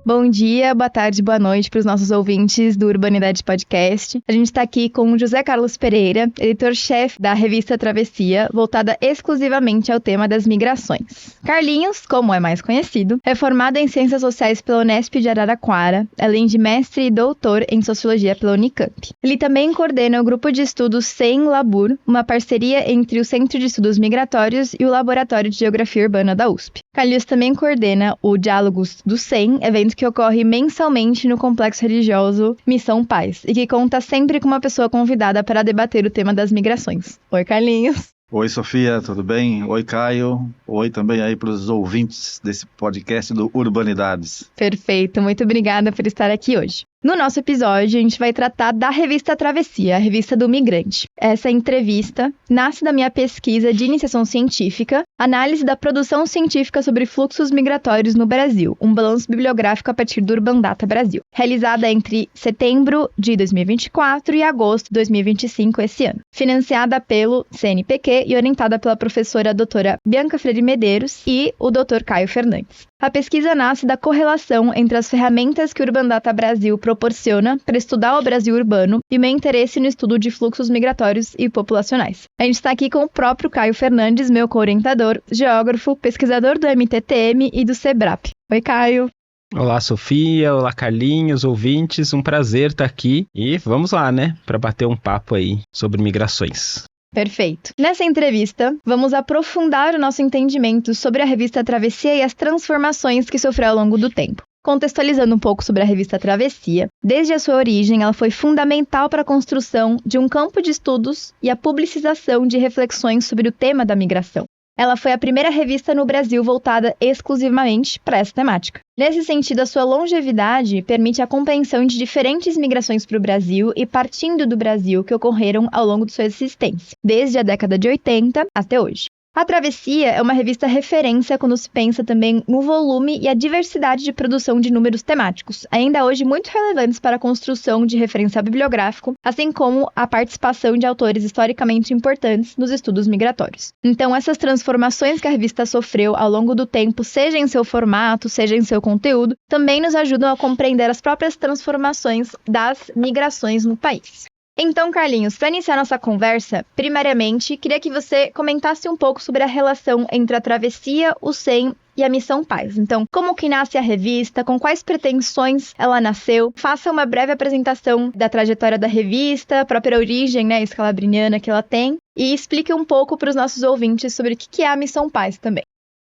Bom dia, boa tarde, boa noite para os nossos ouvintes do Urbanidade Podcast. A gente está aqui com o José Carlos Pereira, editor-chefe da revista Travessia, voltada exclusivamente ao tema das migrações. Carlinhos, como é mais conhecido, é formado em Ciências Sociais pela Unesp de Araraquara, além de mestre e doutor em Sociologia pela Unicamp. Ele também coordena o grupo de estudos CEM Labur, uma parceria entre o Centro de Estudos Migratórios e o Laboratório de Geografia Urbana da USP. Carlinhos também coordena o Diálogos do CEM, evento que ocorre mensalmente no Complexo Religioso Missão Paz, e que conta sempre com uma pessoa convidada para debater o tema das migrações. Oi, Carlinhos. Oi, Sofia, tudo bem? Oi, Caio. Oi também aí para os ouvintes desse podcast do Urbanidades. Perfeito, muito obrigada por estar aqui hoje. No nosso episódio, a gente vai tratar da revista Travessia, a revista do migrante. Essa entrevista nasce da minha pesquisa de iniciação científica, análise da produção científica sobre fluxos migratórios no Brasil, um balanço bibliográfico a partir do Urban Data Brasil, realizada entre setembro de 2024 e agosto de 2025 esse ano, financiada pelo CNPq e orientada pela professora doutora Bianca Freire Medeiros e o Dr. Caio Fernandes. A pesquisa nasce da correlação entre as ferramentas que o Urban Data Brasil proporciona para estudar o Brasil urbano e meu interesse no estudo de fluxos migratórios e populacionais. A gente está aqui com o próprio Caio Fernandes, meu co-orientador, geógrafo, pesquisador do MTTM e do SEBRAP. Oi, Caio. Olá, Sofia. Olá, Carlinhos, ouvintes. Um prazer estar aqui e vamos lá, né, para bater um papo aí sobre migrações. Perfeito. Nessa entrevista, vamos aprofundar o nosso entendimento sobre a revista Travessia e as transformações que sofreu ao longo do tempo. Contextualizando um pouco sobre a revista Travessia, desde a sua origem, ela foi fundamental para a construção de um campo de estudos e a publicização de reflexões sobre o tema da migração. Ela foi a primeira revista no Brasil voltada exclusivamente para essa temática. Nesse sentido, a sua longevidade permite a compreensão de diferentes migrações para o Brasil e partindo do Brasil que ocorreram ao longo de sua existência, desde a década de 80 até hoje. A Travessia é uma revista referência quando se pensa também no volume e a diversidade de produção de números temáticos, ainda hoje muito relevantes para a construção de referencial bibliográfico, assim como a participação de autores historicamente importantes nos estudos migratórios. Então, essas transformações que a revista sofreu ao longo do tempo, seja em seu formato, seja em seu conteúdo, também nos ajudam a compreender as próprias transformações das migrações no país. Então, Carlinhos, para iniciar nossa conversa, primariamente, queria que você comentasse um pouco sobre a relação entre a Travessia, o CEM e a Missão Paz. Então, como que nasce a revista, com quais pretensões ela nasceu, faça uma breve apresentação da trajetória da revista, a própria origem, né, escalabriniana que ela tem, e explique um pouco para os nossos ouvintes sobre o que é a Missão Paz também.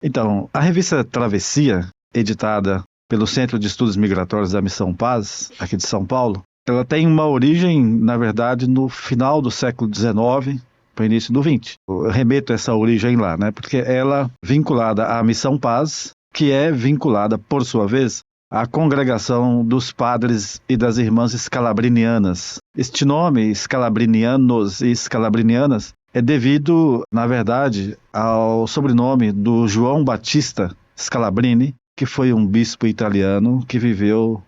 Então, a revista Travessia, editada pelo Centro de Estudos Migratórios da Missão Paz, aqui de São Paulo, ela tem uma origem, na verdade, no final do século XIX para o início do XX. Eu remeto essa origem lá, né? Porque ela é vinculada à Missão Paz, que é vinculada, por sua vez, à Congregação dos Padres e das Irmãs Scalabrinianas. Este nome, Scalabrinianos e Scalabrinianas, é devido, na verdade, ao sobrenome do João Battista Scalabrini, que foi um bispo italiano que viveu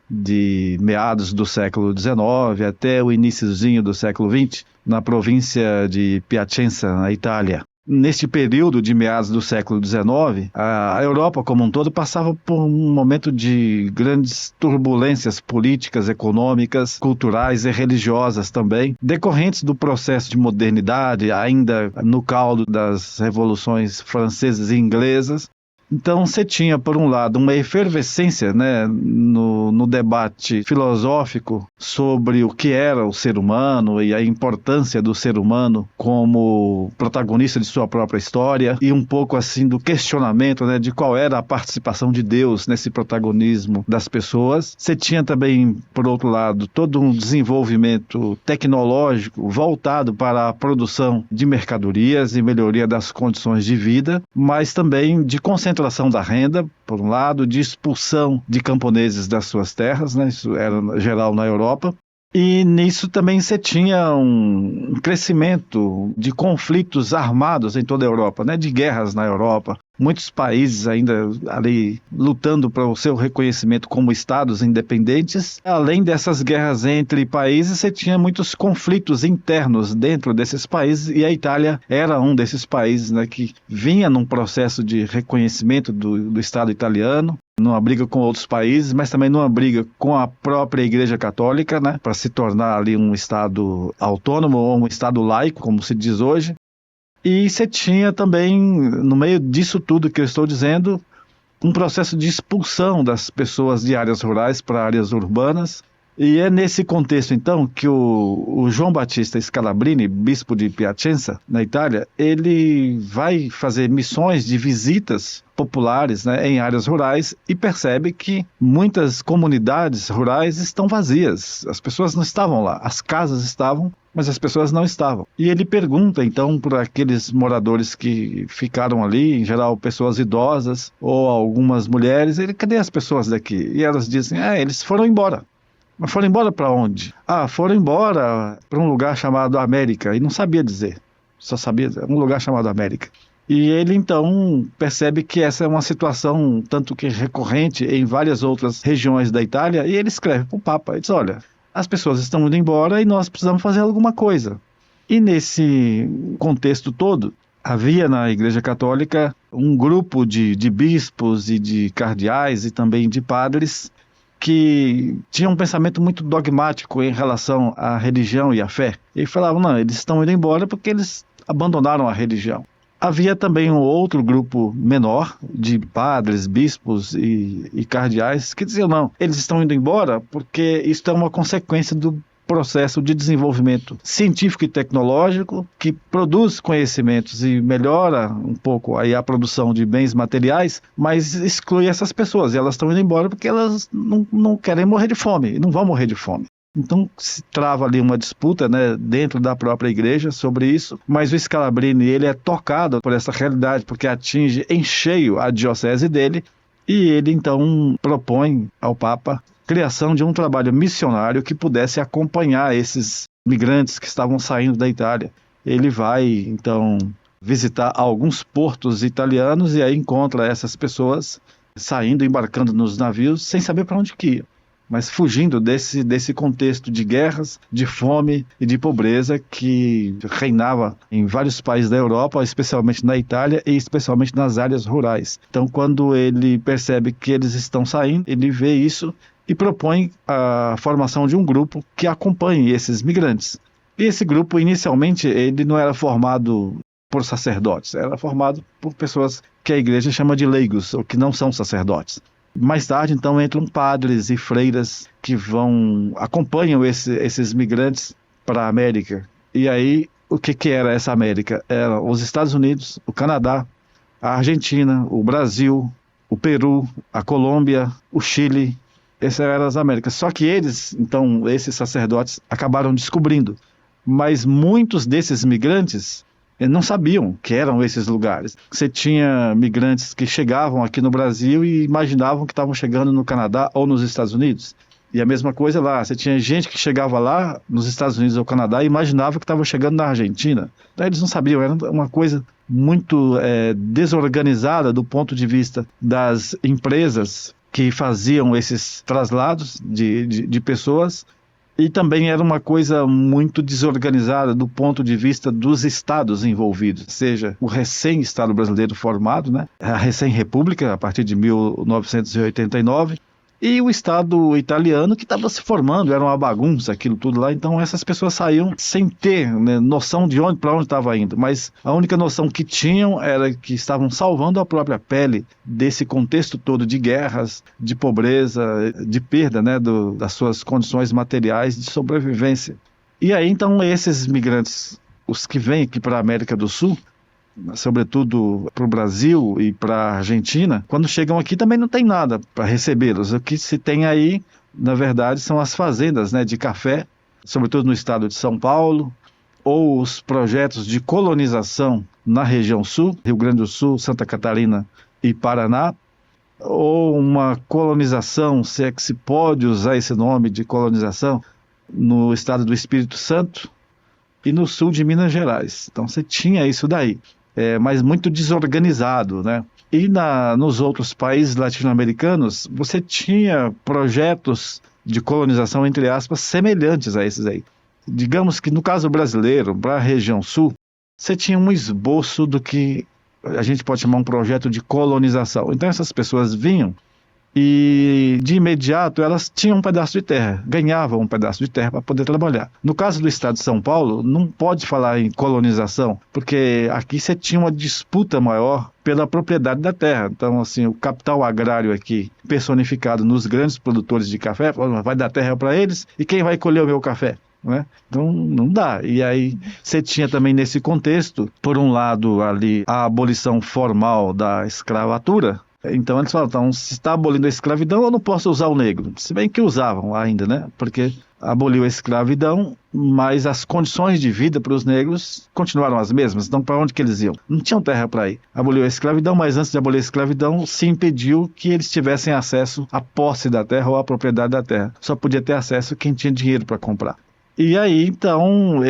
de meados do século XIX até o iniciozinho do século XX, na província de Piacenza, na Itália. Neste período de meados do século XIX, a Europa como um todo passava por um momento de grandes turbulências políticas, econômicas, culturais e religiosas também, decorrentes do processo de modernidade, ainda no caldo das revoluções francesas e inglesas. Então, você tinha, por um lado, uma efervescência, né, no debate filosófico sobre o que era o ser humano e a importância do ser humano como protagonista de sua própria história e um pouco assim do questionamento, né, de qual era a participação de Deus nesse protagonismo das pessoas. Você tinha também, por outro lado, todo um desenvolvimento tecnológico voltado para a produção de mercadorias e melhoria das condições de vida, mas também de concentração da renda, por um lado, de expulsão de camponeses das suas terras, né? Isso era geral na Europa. E nisso também você tinha um crescimento de conflitos armados em toda a Europa, né? De guerras na Europa. Muitos países ainda ali lutando para o seu reconhecimento como estados independentes. Além dessas guerras entre países, você tinha muitos conflitos internos dentro desses países, e a Itália era um desses países, né, que vinha num processo de reconhecimento do Estado italiano. numa briga com outros países, mas também numa briga com a própria Igreja Católica, né, para se tornar ali um Estado autônomo ou um Estado laico, como se diz hoje. E você tinha também, no meio disso tudo que eu estou dizendo, um processo de expulsão das pessoas de áreas rurais para áreas urbanas. E é nesse contexto, então, que o João Battista Scalabrini, bispo de Piacenza, na Itália, ele vai fazer missões de visitas populares, né, em áreas rurais e percebe que muitas comunidades rurais estão vazias. As pessoas não estavam lá, as casas estavam, mas as pessoas não estavam. E ele pergunta, então, para aqueles moradores que ficaram ali, em geral pessoas idosas ou algumas mulheres, cadê as pessoas daqui? E elas dizem, eles foram embora. Mas foram embora para onde? Foram embora para um lugar chamado América, e não sabia dizer, só sabia um lugar chamado América. E ele então percebe que essa é uma situação tanto que recorrente em várias outras regiões da Itália, e ele escreve para o Papa, ele diz, olha, as pessoas estão indo embora e nós precisamos fazer alguma coisa. E nesse contexto todo, havia na Igreja Católica um grupo de bispos e de cardeais e também de padres que tinham um pensamento muito dogmático em relação à religião e à fé. E falavam, não, eles estão indo embora porque eles abandonaram a religião. Havia também um outro grupo menor de padres, bispos e cardeais que diziam, não, eles estão indo embora porque isso é uma consequência do processo de desenvolvimento científico e tecnológico que produz conhecimentos e melhora um pouco aí a produção de bens materiais, mas exclui essas pessoas e elas estão indo embora porque elas não querem morrer de fome, não vão morrer de fome. Então se trava ali uma disputa, né, dentro da própria igreja sobre isso, mas o Scalabrini ele é tocado por essa realidade porque atinge em cheio a diocese dele e ele então propõe ao Papa criação de um trabalho missionário que pudesse acompanhar esses migrantes que estavam saindo da Itália. Ele vai, então, visitar alguns portos italianos e aí encontra essas pessoas saindo, embarcando nos navios, sem saber para onde que iam, mas fugindo desse contexto de guerras, de fome e de pobreza que reinava em vários países da Europa, especialmente na Itália e especialmente nas áreas rurais. Então, quando ele percebe que eles estão saindo, ele vê isso e propõe a formação de um grupo que acompanhe esses migrantes. E esse grupo, inicialmente, ele não era formado por sacerdotes, era formado por pessoas que a igreja chama de leigos, ou que não são sacerdotes. Mais tarde, então, entram padres e freiras que acompanham esses migrantes para a América. E aí, o que era essa América? Era os Estados Unidos, o Canadá, a Argentina, o Brasil, o Peru, a Colômbia, o Chile. Essas eram as Américas. Só que eles, então, esses sacerdotes, acabaram descobrindo. Mas muitos desses migrantes não sabiam que eram esses lugares. Você tinha migrantes que chegavam aqui no Brasil e imaginavam que estavam chegando no Canadá ou nos Estados Unidos. E a mesma coisa lá. Você tinha gente que chegava lá nos Estados Unidos ou Canadá e imaginava que estava chegando na Argentina. Então, eles não sabiam. Era uma coisa muito desorganizada do ponto de vista das empresas que faziam esses traslados de pessoas, e também era uma coisa muito desorganizada do ponto de vista dos estados envolvidos, seja o recém-estado brasileiro formado, né, a recém-república a partir de 1989, e o Estado italiano que estava se formando, era uma bagunça aquilo tudo lá. Então essas pessoas saíam sem ter, né, noção de para onde estava indo, mas a única noção que tinham era que estavam salvando a própria pele desse contexto todo de guerras, de pobreza, de perda, né, das suas condições materiais de sobrevivência. E aí então esses migrantes, os que vêm aqui para a América do Sul, sobretudo para o Brasil e para a Argentina, quando chegam aqui também não tem nada para recebê-los. O que se tem aí, na verdade, são as fazendas, né, de café, sobretudo no estado de São Paulo, ou os projetos de colonização na região sul, Rio Grande do Sul, Santa Catarina e Paraná, ou uma colonização, se é que se pode usar esse nome de colonização, no estado do Espírito Santo e no sul de Minas Gerais. Então você tinha isso daí. Mas muito desorganizado, né? E nos outros países latino-americanos, você tinha projetos de colonização, entre aspas, semelhantes a esses aí. Digamos que no caso brasileiro, para a região sul, você tinha um esboço do que a gente pode chamar um projeto de colonização. Então essas pessoas vinham e de imediato elas tinham um pedaço de terra, ganhavam um pedaço de terra para poder trabalhar. No caso do estado de São Paulo, não pode falar em colonização, porque aqui você tinha uma disputa maior pela propriedade da terra. Então, assim, o capital agrário aqui, personificado nos grandes produtores de café, vai dar terra para eles, e quem vai colher o meu café? Né? Então não dá. E aí você tinha também nesse contexto, por um lado ali, a abolição formal da escravatura. Então eles falam, então, se está abolindo a escravidão, eu não posso usar o negro. Se bem que usavam ainda, né? Porque aboliu a escravidão, mas as condições de vida para os negros continuaram as mesmas. Então, para onde que eles iam? Não tinham terra para ir. Aboliu a escravidão, mas antes de abolir a escravidão, se impediu que eles tivessem acesso à posse da terra ou à propriedade da terra. Só podia ter acesso quem tinha dinheiro para comprar. E aí, então,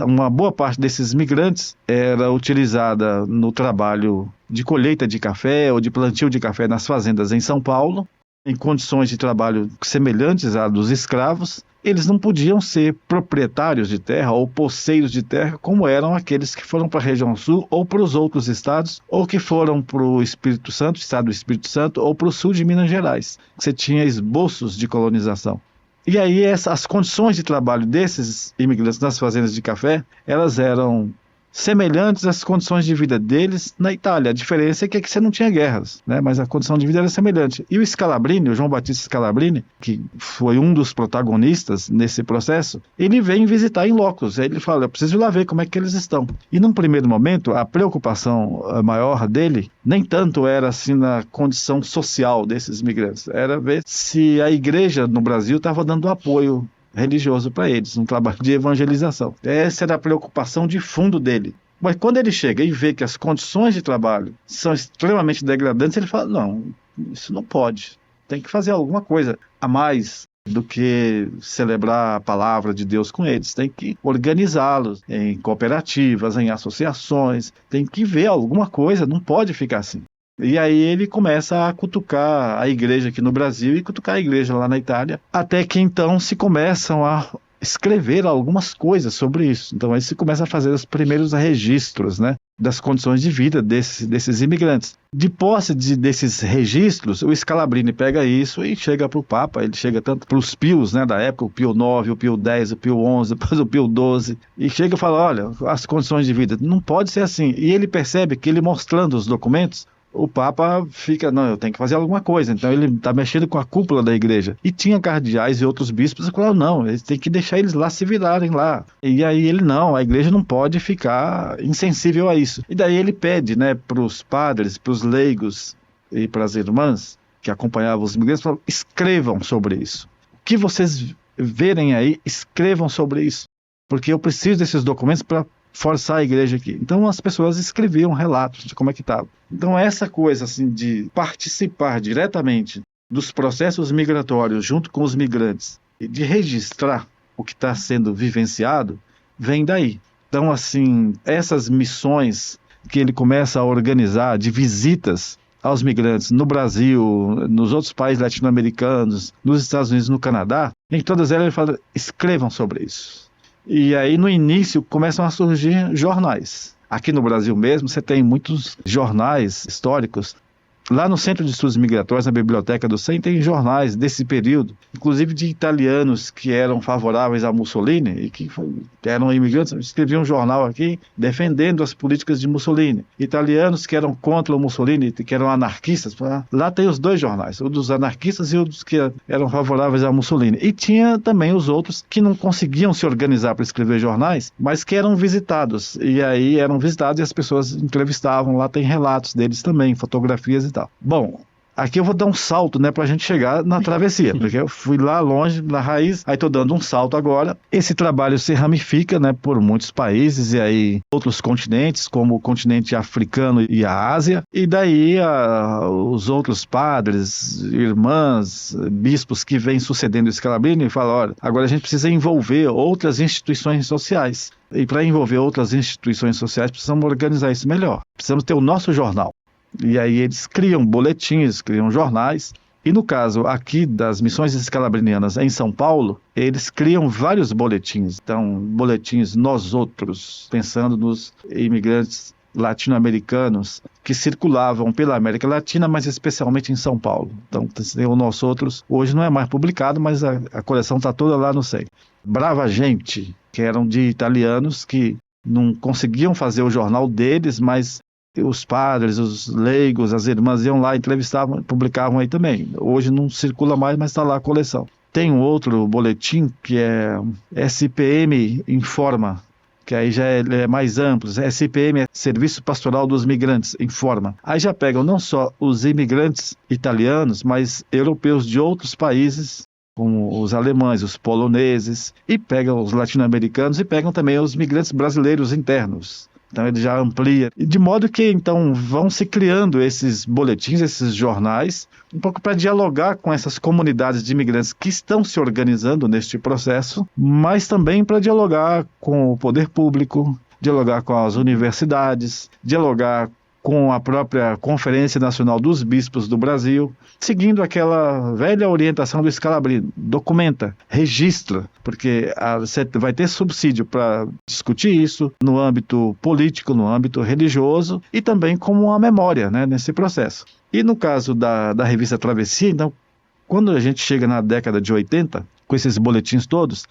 uma boa parte desses migrantes era utilizada no trabalho de colheita de café ou de plantio de café nas fazendas em São Paulo, em condições de trabalho semelhantes à dos escravos. Eles não podiam ser proprietários de terra ou poceiros de terra como eram aqueles que foram para a região sul ou para os outros estados, ou que foram para o Espírito Santo, estado do Espírito Santo, ou para o sul de Minas Gerais. Você tinha esboços de colonização. E aí as condições de trabalho desses imigrantes nas fazendas de café, elas eram semelhantes às condições de vida deles na Itália. A diferença é que aqui você não tinha guerras, né? Mas a condição de vida era semelhante. E o Scalabrini, o João Batista Scalabrini, que foi um dos protagonistas nesse processo, ele vem visitar em locos. Aí ele fala, eu preciso ir lá ver como é que eles estão. E num primeiro momento, a preocupação maior dele, nem tanto era assim na condição social desses imigrantes, era ver se a igreja no Brasil estava dando apoio religioso para eles, um trabalho de evangelização. Essa era a preocupação de fundo dele. Mas quando ele chega e vê que as condições de trabalho são extremamente degradantes, ele fala, não, isso não pode. Tem que fazer alguma coisa a mais do que celebrar a palavra de Deus com eles. Tem que organizá-los em cooperativas, em associações, tem que ver alguma coisa, não pode ficar assim. E aí ele começa a cutucar a igreja aqui no Brasil e cutucar a igreja lá na Itália, até que então se começam a escrever algumas coisas sobre isso. Então aí se começa a fazer os primeiros registros, né, das condições de vida desses imigrantes. De posse desses registros, o Scalabrini pega isso e chega para o Papa, ele chega tanto para os pios, né, da época, o Pio IX, o Pio X, o Pio XI, depois o Pio XII, e chega e fala, olha, as condições de vida, não pode ser assim. E ele percebe que ele mostrando os documentos, o Papa fica, não, eu tenho que fazer alguma coisa. Então ele está mexendo com a cúpula da igreja. E tinha cardeais e outros bispos que falaram, não, eles têm que deixar eles lá se virarem lá. E aí ele, não, a igreja não pode ficar insensível a isso. E daí ele pede, né, para os padres, para os leigos e para as irmãs que acompanhavam os imigrantes, falaram, escrevam sobre isso. O que vocês verem aí, escrevam sobre isso. Porque eu preciso desses documentos para forçar a igreja aqui. Então as pessoas escreviam relatos de como é que estava. Então essa coisa assim de participar diretamente dos processos migratórios junto com os migrantes e de registrar o que está sendo vivenciado, vem daí. Então assim, essas missões que ele começa a organizar de visitas aos migrantes no Brasil, nos outros países latino-americanos, nos Estados Unidos, no Canadá, em todas elas ele fala, escrevam sobre isso. E aí, no início, começam a surgir jornais. Aqui no Brasil mesmo, você tem muitos jornais históricos. Lá no Centro de Estudos Migratórios, na Biblioteca do CEM, tem jornais desse período, inclusive de italianos que eram favoráveis a Mussolini e que eram imigrantes, escreviam um jornal aqui defendendo as políticas de Mussolini. Italianos que eram contra o Mussolini, que eram anarquistas, lá tem os dois jornais, o dos anarquistas e o dos que eram favoráveis a Mussolini. E tinha também os outros que não conseguiam se organizar para escrever jornais, mas que eram visitados. E aí eram visitados e as pessoas entrevistavam, lá tem relatos deles também, fotografias e tal. Bom, aqui eu vou dar um salto, né, pra gente chegar na travessia, porque eu fui lá longe, na raiz, aí tô dando um salto agora. Esse trabalho se ramifica, né, por muitos países e aí outros continentes, como o continente africano e a Ásia, e daí os outros padres, irmãs, bispos que vêm sucedendo o Scalabrini falam, olha, agora a gente precisa envolver outras instituições sociais. E para envolver outras instituições sociais, precisamos organizar isso melhor. Precisamos ter o nosso jornal. E aí eles criam boletins, criam jornais. E no caso aqui das missões escalabrinianas em São Paulo, eles criam vários boletins. Então, boletins nós outros, pensando nos imigrantes latino-americanos que circulavam pela América Latina, mas especialmente em São Paulo. Então, o Nós Outros hoje não é mais publicado, mas a coleção está toda lá no SEI. Brava Gente, que eram de italianos que não conseguiam fazer o jornal deles, mas os padres, os leigos, as irmãs iam lá, entrevistavam, publicavam aí também. Hoje não circula mais, mas está lá a coleção. Tem um outro boletim que é SPM Informa, que aí já é mais amplo. SPM é Serviço Pastoral dos Migrantes, Informa. Aí já pegam não só os imigrantes italianos, mas europeus de outros países, como os alemães, os poloneses, e pegam os latino-americanos e pegam também os migrantes brasileiros internos. Então ele já amplia. De modo que então vão se criando esses boletins, esses jornais, um pouco para dialogar com essas comunidades de imigrantes que estão se organizando neste processo, mas também para dialogar com o poder público, dialogar com as universidades, dialogar com a própria Conferência Nacional dos Bispos do Brasil, seguindo aquela velha orientação do Scalabrini: documenta, registra, porque você vai ter subsídio para discutir isso no âmbito político, no âmbito religioso e também como uma memória, né, nesse processo. E no caso da revista Travessia, então, quando a gente chega na década de 80, com esses boletins todos,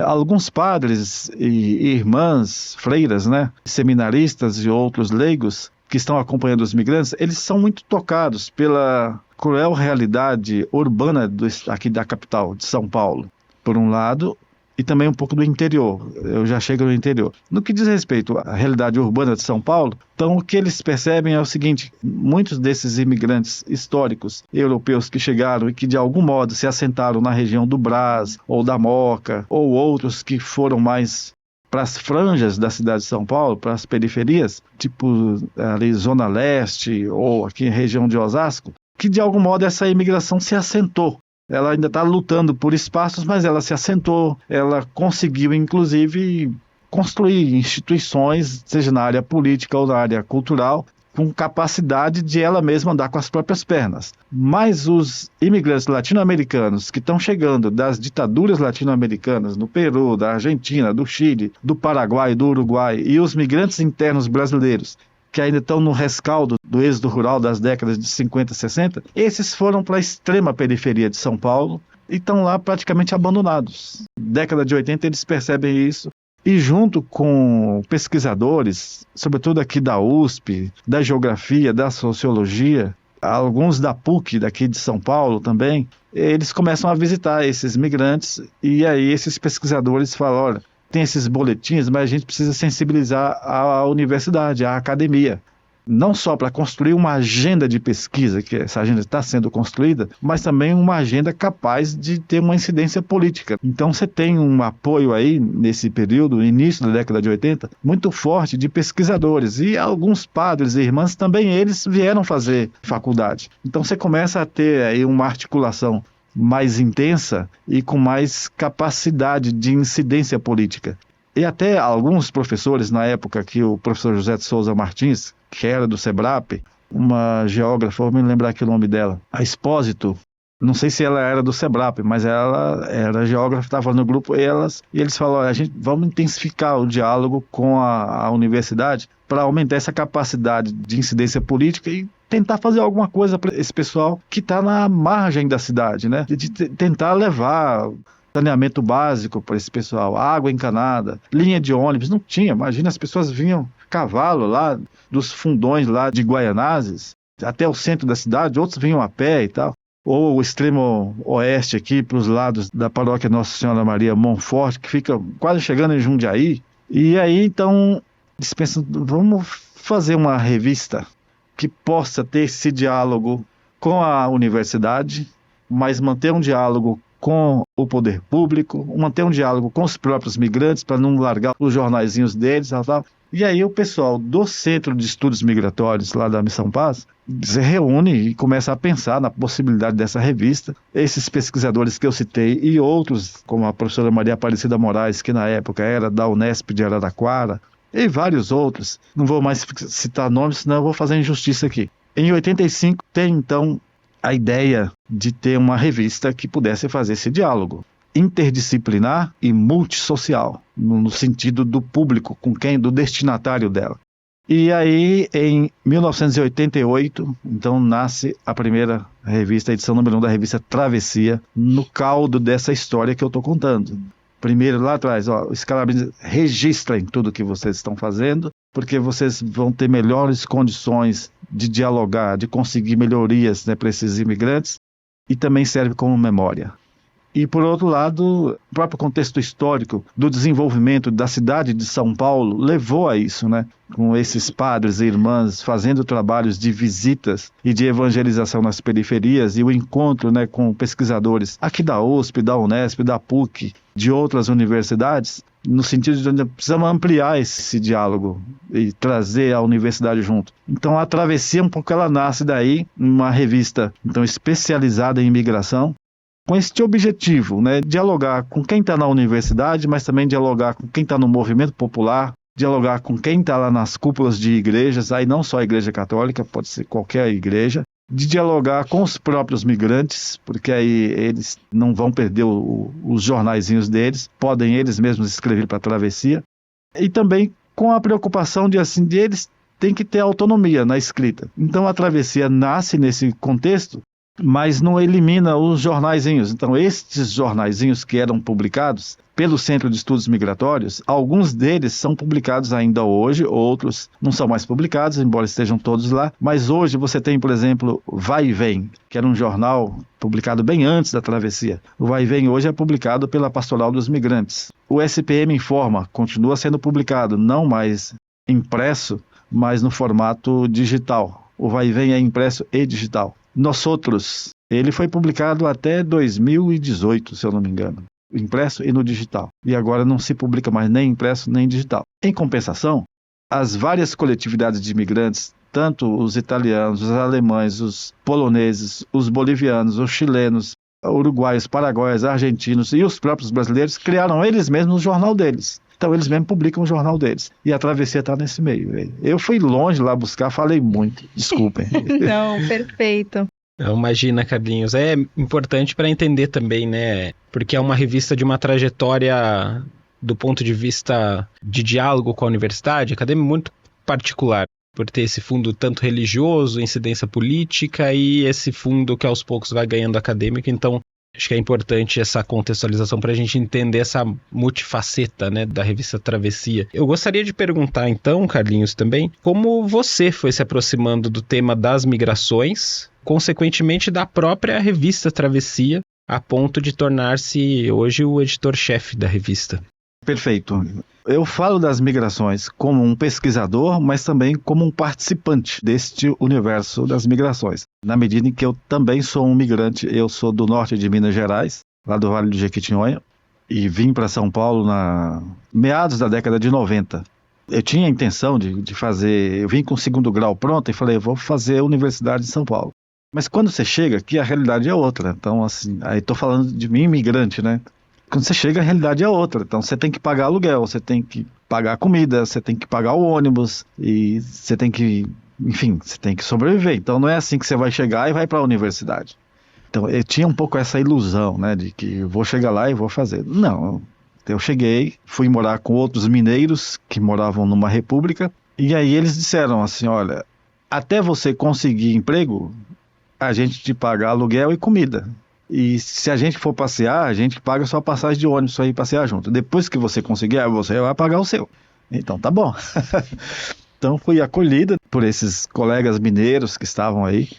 alguns padres e irmãs, freiras, né, seminaristas e outros leigos, que estão acompanhando os migrantes, eles são muito tocados pela cruel realidade urbana aqui da capital, de São Paulo, por um lado, e também um pouco do interior. Eu já chego no interior. No que diz respeito à realidade urbana de São Paulo, então o que eles percebem é o seguinte: muitos desses imigrantes históricos europeus que chegaram e que de algum modo se assentaram na região do Brás, ou da Moca, ou outros que foram mais para as franjas da cidade de São Paulo, para as periferias, tipo ali Zona Leste ou aqui região de Osasco, que de algum modo essa imigração se assentou. Ela ainda está lutando por espaços, mas ela se assentou, ela conseguiu inclusive construir instituições, seja na área política ou na área cultural, com capacidade de ela mesma andar com as próprias pernas. Mas os imigrantes latino-americanos que estão chegando das ditaduras latino-americanas, no Peru, da Argentina, do Chile, do Paraguai, do Uruguai, e os migrantes internos brasileiros, que ainda estão no rescaldo do êxodo rural das décadas de 50 e 60, esses foram para a extrema periferia de São Paulo e estão lá praticamente abandonados. Década de 80 eles percebem isso, e junto com pesquisadores, sobretudo aqui da USP, da Geografia, da Sociologia, alguns da PUC daqui de São Paulo também, eles começam a visitar esses migrantes, e aí esses pesquisadores falam: olha, tem esses boletins, mas a gente precisa sensibilizar a universidade, a academia. Não só para construir uma agenda de pesquisa, que essa agenda está sendo construída, mas também uma agenda capaz de ter uma incidência política. Então você tem um apoio aí, nesse período, início da década de 80, muito forte de pesquisadores. E alguns padres e irmãs também, eles vieram fazer faculdade. Então você começa a ter aí uma articulação mais intensa e com mais capacidade de incidência política. E até alguns professores, na época que o professor José de Souza Martins, que era do SEBRAP, uma geógrafa, vou me lembrar aqui o nome dela, a Expósito, não sei se ela era do SEBRAP, mas ela era geógrafa, estava no grupo, e eles falaram: a gente vamos intensificar o diálogo com a universidade para aumentar essa capacidade de incidência política e tentar fazer alguma coisa para esse pessoal que está na margem da cidade, né? De tentar levar saneamento básico para esse pessoal, água encanada, linha de ônibus. Não tinha, imagina, as pessoas vinham cavalo lá dos fundões lá de Guaianazes até o centro da cidade, outros vinham a pé e tal. Ou o extremo oeste aqui para os lados da paróquia Nossa Senhora Maria Monforte, que fica quase chegando em Jundiaí. E aí então eles pensam: vamos fazer uma revista que possa ter esse diálogo com a universidade, mas manter um diálogo com o poder público, manter um diálogo com os próprios migrantes, para não largar os jornaizinhos deles, tal. E aí o pessoal do Centro de Estudos Migratórios, lá da Missão Paz, se reúne e começa a pensar na possibilidade dessa revista. Esses pesquisadores que eu citei e outros, como a professora Maria Aparecida Moraes, que na época era da Unesp de Araraquara, e vários outros, não vou mais citar nomes, senão eu vou fazer injustiça aqui. Em 85 tem então a ideia de ter uma revista que pudesse fazer esse diálogo interdisciplinar e multissocial, no sentido do público, com quem, do destinatário dela. E aí, em 1988, então nasce a primeira revista, a edição número 1 da revista Travessia, no caldo dessa história que eu estou contando. Primeiro, lá atrás, os Scalabrini registrem tudo que vocês estão fazendo, porque vocês vão ter melhores condições de dialogar, de conseguir melhorias, né, para esses imigrantes, e também serve como memória. E, por outro lado, o próprio contexto histórico do desenvolvimento da cidade de São Paulo levou a isso, né? Com esses padres e irmãs fazendo trabalhos de visitas e de evangelização nas periferias e o encontro, né, com pesquisadores aqui da USP, da Unesp, da PUC, de outras universidades, no sentido de precisamos ampliar esse diálogo e trazer a universidade junto. Então, a Travessia, um pouco, ela nasce daí, uma revista então especializada em imigração, com este objetivo, né, dialogar com quem está na universidade, mas também dialogar com quem está no movimento popular, dialogar com quem está lá nas cúpulas de igrejas, aí não só a igreja católica, pode ser qualquer igreja, de dialogar com os próprios migrantes, porque aí eles não vão perder os jornaizinhos deles, podem eles mesmos escrever para a Travessia, e também com a preocupação de eles têm que ter autonomia na escrita. Então a Travessia nasce nesse contexto, mas não elimina os jornaizinhos. Então, estes jornaizinhos que eram publicados pelo Centro de Estudos Migratórios, alguns deles são publicados ainda hoje, outros não são mais publicados, embora estejam todos lá. Mas hoje você tem, por exemplo, Vai e Vem, que era um jornal publicado bem antes da Travessia. O Vai e Vem hoje é publicado pela Pastoral dos Migrantes. O SPM Informa continua sendo publicado, não mais impresso, mas no formato digital. O Vai e Vem é impresso e digital. Nós Outros, ele foi publicado até 2018, se eu não me engano, impresso e no digital. E agora não se publica mais nem impresso nem digital. Em compensação, as várias coletividades de imigrantes, tanto os italianos, os alemães, os poloneses, os bolivianos, os chilenos, uruguaios, paraguaios, argentinos e os próprios brasileiros, criaram eles mesmos o jornal deles. Então eles mesmos publicam o jornal deles. E a Travessia está nesse meio. Eu fui longe lá buscar, falei muito. Desculpem. Não, perfeito. Não, imagina, Carlinhos. É importante para entender também, né? Porque é uma revista de uma trajetória do ponto de vista de diálogo com a universidade, acadêmico muito particular. Por ter esse fundo tanto religioso, incidência política e esse fundo que aos poucos vai ganhando acadêmico. Então, acho que é importante essa contextualização para a gente entender essa multifaceta, né, da revista Travessia. Eu gostaria de perguntar então, Carlinhos, também, como você foi se aproximando do tema das migrações, consequentemente da própria revista Travessia, a ponto de tornar-se hoje o editor-chefe da revista. Perfeito. Eu falo das migrações como um pesquisador, mas também como um participante deste universo das migrações. Na medida em que eu também sou um migrante, eu sou do norte de Minas Gerais, lá do Vale do Jequitinhonha, e vim para São Paulo na meados da década de 90. Eu tinha a intenção de fazer, eu vim com o 2º grau pronto e falei, eu vou fazer a Universidade de São Paulo. Mas quando você chega aqui, a realidade é outra. Então, assim, aí estou falando de mim, imigrante, né? Quando você chega, a realidade é outra. Então, você tem que pagar aluguel, você tem que pagar comida, você tem que pagar o ônibus e você tem que, enfim, você tem que sobreviver. Então, não é assim que você vai chegar e vai para a universidade. Então, eu tinha um pouco essa ilusão, né, de que eu vou chegar lá e vou fazer. Não, eu cheguei, fui morar com outros mineiros que moravam numa república e aí eles disseram assim, olha, até você conseguir emprego, a gente te paga aluguel e comida. E se a gente for passear, a gente paga só a passagem de ônibus para ir passear junto. Depois que você conseguir, você vai pagar o seu. Então tá bom. Então fui acolhida por esses colegas mineiros que estavam aí.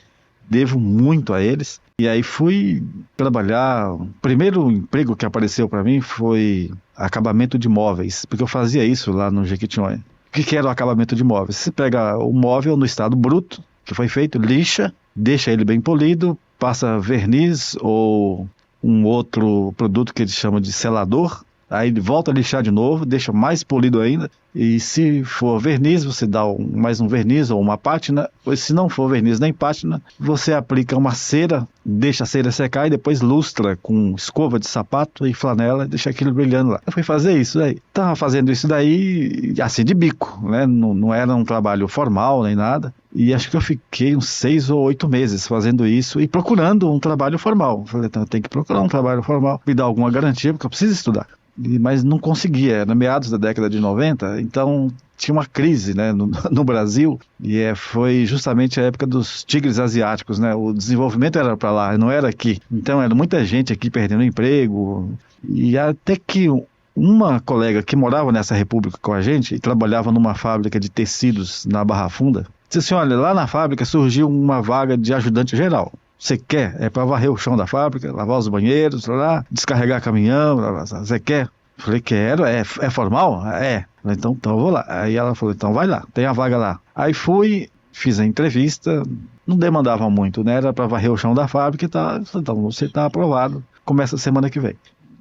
Devo muito a eles. E aí fui trabalhar. O primeiro emprego que apareceu para mim foi acabamento de móveis. Porque eu fazia isso lá no Jequitinhonha. O que era o acabamento de móveis? Você pega o móvel no estado bruto, que foi feito, lixa, deixa ele bem polido, passa verniz ou um outro produto que eles chamam de selador, aí ele volta a lixar de novo, deixa mais polido ainda, e se for verniz, você dá mais um verniz ou uma pátina, ou se não for verniz nem pátina, você aplica uma cera, deixa a cera secar e depois lustra com escova de sapato e flanela, deixa aquilo brilhando lá. Eu fui fazer isso daí. Estava fazendo isso daí, assim, de bico, né? Não era um trabalho formal nem nada. E acho que eu fiquei uns 6 ou 8 meses fazendo isso e procurando um trabalho formal. Falei, então eu tenho que procurar um trabalho formal, me dar alguma garantia, porque eu preciso estudar. mas não conseguia, era meados da década de 90, então tinha uma crise, né, no Brasil, e foi justamente a época dos tigres asiáticos, né, o desenvolvimento era para lá, não era aqui, então era muita gente aqui perdendo emprego, e até que uma colega que morava nessa república com a gente, e trabalhava numa fábrica de tecidos na Barra Funda, disse assim, olha, lá na fábrica surgiu uma vaga de ajudante geral. Você quer? É para varrer o chão da fábrica, lavar os banheiros, lá, descarregar caminhão, você quer? Falei, quero, é formal? É. Falei, então eu vou lá. Aí ela falou, então vai lá, tem a vaga lá. Aí fui, fiz a entrevista, não demandava muito, né? Era para varrer o chão da fábrica e tal. Então você está aprovado, começa semana que vem.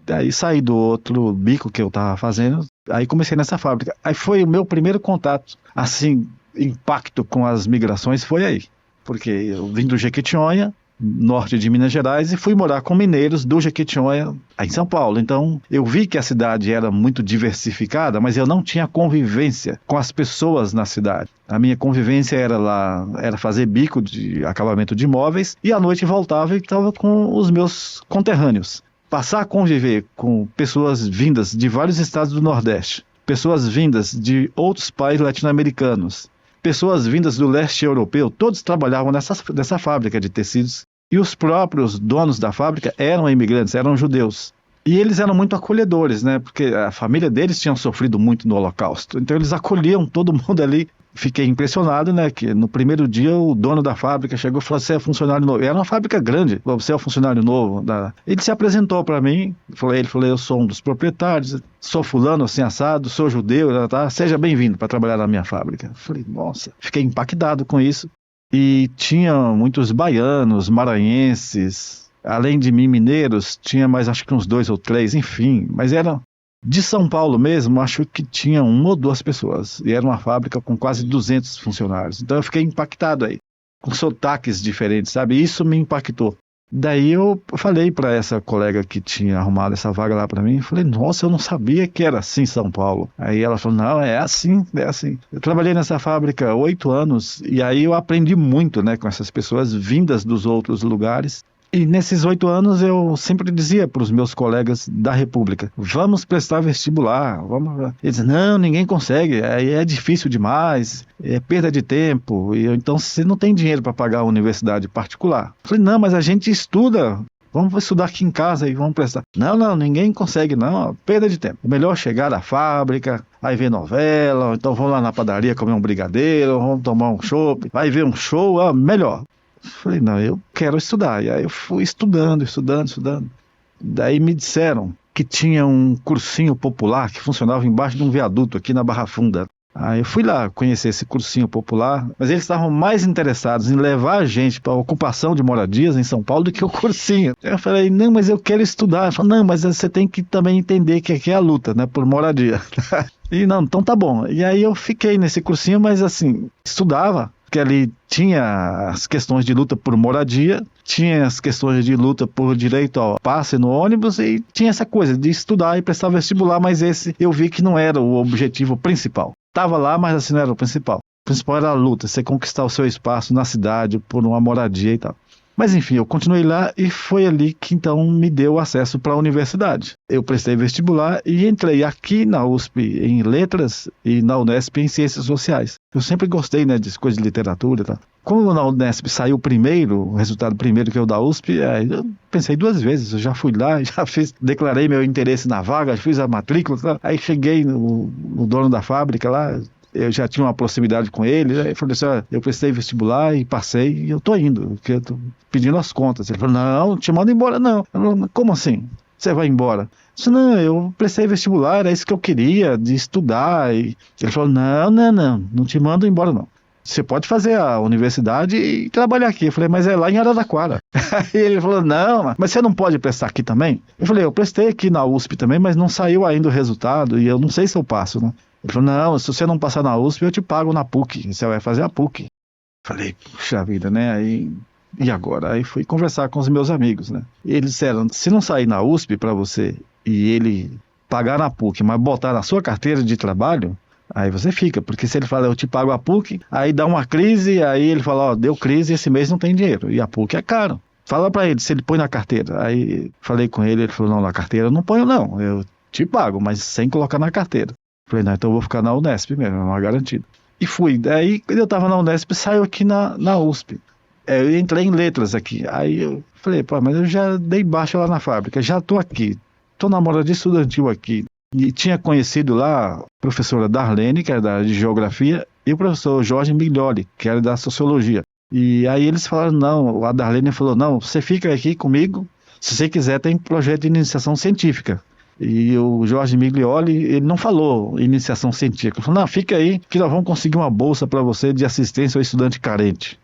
Daí saí do outro bico que eu estava fazendo, aí comecei nessa fábrica. Aí foi o meu primeiro contato, assim, impacto com as migrações foi aí. Porque eu vim do Jequitinhonha, norte de Minas Gerais, e fui morar com mineiros do Jequitinhonha, em São Paulo. Então, eu vi que a cidade era muito diversificada, mas eu não tinha convivência com as pessoas na cidade. A minha convivência era lá, era fazer bico de acabamento de imóveis, e à noite voltava e estava com os meus conterrâneos. Passar a conviver com pessoas vindas de vários estados do Nordeste, pessoas vindas de outros países latino-americanos, pessoas vindas do leste europeu, todos trabalhavam nessa fábrica de tecidos. E os próprios donos da fábrica eram imigrantes, eram judeus. E eles eram muito acolhedores, né? Porque a família deles tinha sofrido muito no Holocausto. Então eles acolhiam todo mundo ali. Fiquei impressionado, né? Que no primeiro dia o dono da fábrica chegou e falou, você é funcionário novo. Era uma fábrica grande, você é o funcionário novo. Ele se apresentou para mim, ele falou, eu sou um dos proprietários, sou fulano, assim assado, sou judeu, tá? Seja bem-vindo para trabalhar na minha fábrica. Falei, nossa, fiquei impactado com isso. E tinha muitos baianos, maranhenses, além de mim, mineiros, tinha mais acho que uns 2 ou 3, enfim, mas era de São Paulo mesmo, acho que tinha 1 ou 2 pessoas, e era uma fábrica com quase 200 funcionários, então eu fiquei impactado aí, com sotaques diferentes, sabe, isso me impactou. Daí eu falei para essa colega que tinha arrumado essa vaga lá para mim, falei, nossa, eu não sabia que era assim em São Paulo. Aí ela falou, não, é assim. Eu trabalhei nessa fábrica 8 anos e aí eu aprendi muito, né, com essas pessoas vindas dos outros lugares. E nesses 8 anos eu sempre dizia para os meus colegas da República, vamos prestar vestibular, vamos. Eles diziam, não, ninguém consegue, aí é difícil demais, é perda de tempo, então você não tem dinheiro para pagar a universidade particular. Eu falei, não, mas a gente estuda, vamos estudar aqui em casa e vamos prestar. Não, ninguém consegue não, perda de tempo. É melhor chegar da fábrica, aí ver novela, ou então vamos lá na padaria comer um brigadeiro, vamos tomar um chopp, vai ver um show, melhor. Falei, não, eu quero estudar. E aí eu fui estudando. Daí me disseram que tinha um cursinho popular que funcionava embaixo de um viaduto aqui na Barra Funda. Aí eu fui lá conhecer esse cursinho popular, mas eles estavam mais interessados em levar a gente para a ocupação de moradias em São Paulo do que o cursinho. Eu falei, não, mas eu quero estudar. Eu falei, não, mas você tem que também entender que aqui é a luta, né, por moradia. E não, então tá bom. E aí eu fiquei nesse cursinho, mas assim, estudava. Que ali tinha as questões de luta por moradia, tinha as questões de luta por direito ao passe no ônibus e tinha essa coisa de estudar e prestar vestibular, mas esse eu vi que não era o objetivo principal. Estava lá, mas assim não era o principal. O principal era a luta, você conquistar o seu espaço na cidade por uma moradia e tal. Mas enfim, eu continuei lá e foi ali que então me deu acesso para a universidade. Eu prestei vestibular e entrei aqui na USP em Letras e na Unesp em Ciências Sociais. Eu sempre gostei, né, de coisas de literatura e tal. Como na Unesp saiu primeiro, o resultado primeiro que eu da USP, eu pensei 2 vezes. Eu já fui lá, declarei meu interesse na vaga, fiz a matrícula, tal. Aí cheguei no dono da fábrica lá, eu já tinha uma proximidade com ele, aí eu falei assim, eu prestei vestibular e passei e eu tô indo, porque eu tô pedindo as contas. Ele falou, não te mando embora não. Eu falei, como assim? Você vai embora? Eu disse, não, eu prestei vestibular, era isso que eu queria, de estudar. E ele falou, não te mando embora não. Você pode fazer a universidade e trabalhar aqui. Eu falei, mas é lá em Araraquara. Aí ele falou, não, mas você não pode prestar aqui também? Eu falei, eu prestei aqui na USP também, mas não saiu ainda o resultado e eu não sei se eu passo, né? Ele falou, não, se você não passar na USP, eu te pago na PUC, você vai fazer a PUC. Falei, puxa vida, né, e agora? Aí fui conversar com os meus amigos, né, e eles disseram, se não sair na USP para você, e ele pagar na PUC, mas botar na sua carteira de trabalho, aí você fica, porque se ele fala, eu te pago a PUC, aí dá uma crise, aí ele fala, deu crise, esse mês não tem dinheiro, e a PUC é caro. Fala para ele, se ele põe na carteira. Aí falei com ele, ele falou, não, na carteira eu não ponho não, eu te pago, mas sem colocar na carteira. Falei, não, então eu vou ficar na Unesp mesmo, é uma garantida. E fui. Daí, quando eu estava na Unesp, saiu aqui na USP. Eu entrei em letras aqui. Aí eu falei, pô, mas eu já dei baixa lá na fábrica, já estou aqui. Estou na moradia estudantil aqui. E tinha conhecido lá a professora Darlene, que era da área de geografia, e o professor Jorge Miglioli, que era da sociologia. E aí eles falaram, não, a Darlene falou, não, você fica aqui comigo, se você quiser tem projeto de iniciação científica. E o Jorge Miglioli, ele não falou iniciação científica, ele falou, não, fica aí que nós vamos conseguir uma bolsa para você de assistência ao estudante carente.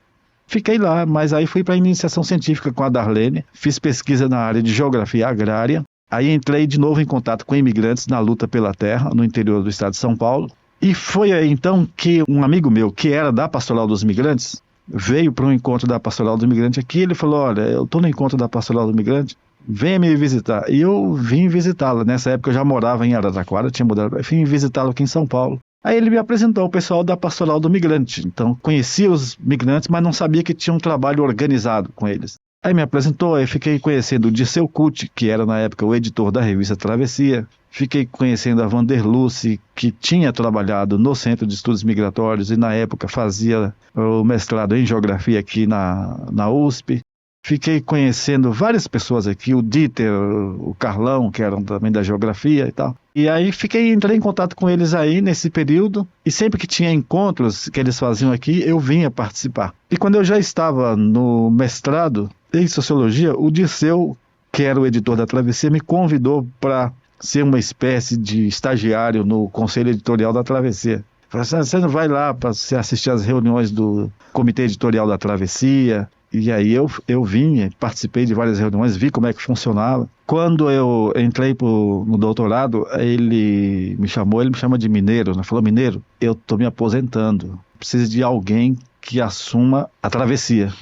Fiquei lá, mas aí fui para a iniciação científica com a Darlene, fiz pesquisa na área de geografia agrária, aí entrei de novo em contato com imigrantes na luta pela terra, no interior do estado de São Paulo, e foi aí então que um amigo meu, que era da Pastoral dos Imigrantes, veio para um encontro da Pastoral do Imigrante aqui, ele falou, olha, eu estou no encontro da Pastoral do Imigrante, venha me visitar. E eu vim visitá-la, nessa época eu já morava em Araraquara, tinha mudado, vim visitá-la aqui em São Paulo. Aí ele me apresentou o pessoal da Pastoral do Migrante, então conhecia os migrantes, mas não sabia que tinha um trabalho organizado com eles. Aí me apresentou, eu fiquei conhecendo o Dirceu Cuti, que era na época o editor da revista Travessia, fiquei conhecendo a Vanderluce, que tinha trabalhado no Centro de Estudos Migratórios e na época fazia o mestrado em Geografia aqui na USP. Fiquei conhecendo várias pessoas aqui, o Dieter, o Carlão, que eram também da Geografia e tal. E aí entrei em contato com eles aí nesse período, e sempre que tinha encontros que eles faziam aqui, eu vinha participar. E quando eu já estava no mestrado em Sociologia, o Dirceu, que era o editor da Travessia, me convidou para ser uma espécie de estagiário no Conselho Editorial da Travessia. Falei assim, você não vai lá para assistir às reuniões do Comitê Editorial da Travessia? E aí eu vim, participei de várias reuniões, vi como é que funcionava. Quando eu entrei no doutorado, ele me chama de mineiro, né? Falou, mineiro, eu estou me aposentando, preciso de alguém que assuma a Travessia.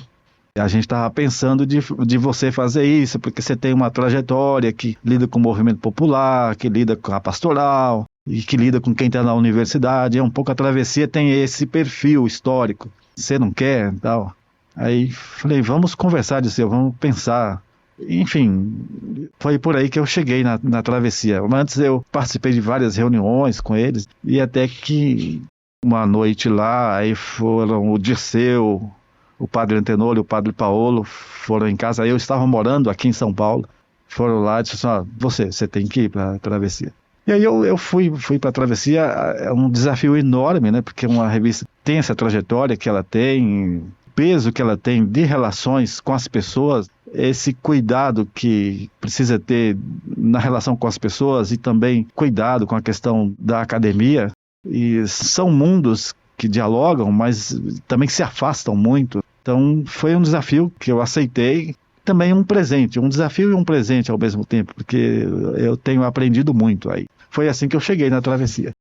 A gente estava pensando de você fazer isso, porque você tem uma trajetória que lida com o movimento popular, que lida com a pastoral, e que lida com quem está na universidade. Um pouco a Travessia tem esse perfil histórico. Você não quer e tal? Aí falei, vamos conversar disso, vamos pensar. Enfim, foi por aí que eu cheguei na Travessia. Antes eu participei de várias reuniões com eles, e até que uma noite lá, aí foram o Dirceu, o padre Antenolio e o padre Paolo foram em casa. Aí eu estava morando aqui em São Paulo, foram lá e disseram, você tem que ir para a Travessia. E aí eu fui para a Travessia. É um desafio enorme, né? Porque uma revista tem essa trajetória que ela tem, peso que ela tem de relações com as pessoas, esse cuidado que precisa ter na relação com as pessoas e também cuidado com a questão da academia. E são mundos que dialogam, mas também se afastam muito. Então foi um desafio que eu aceitei, também um presente, um desafio e um presente ao mesmo tempo, porque eu tenho aprendido muito aí. Foi assim que eu cheguei na Travessia.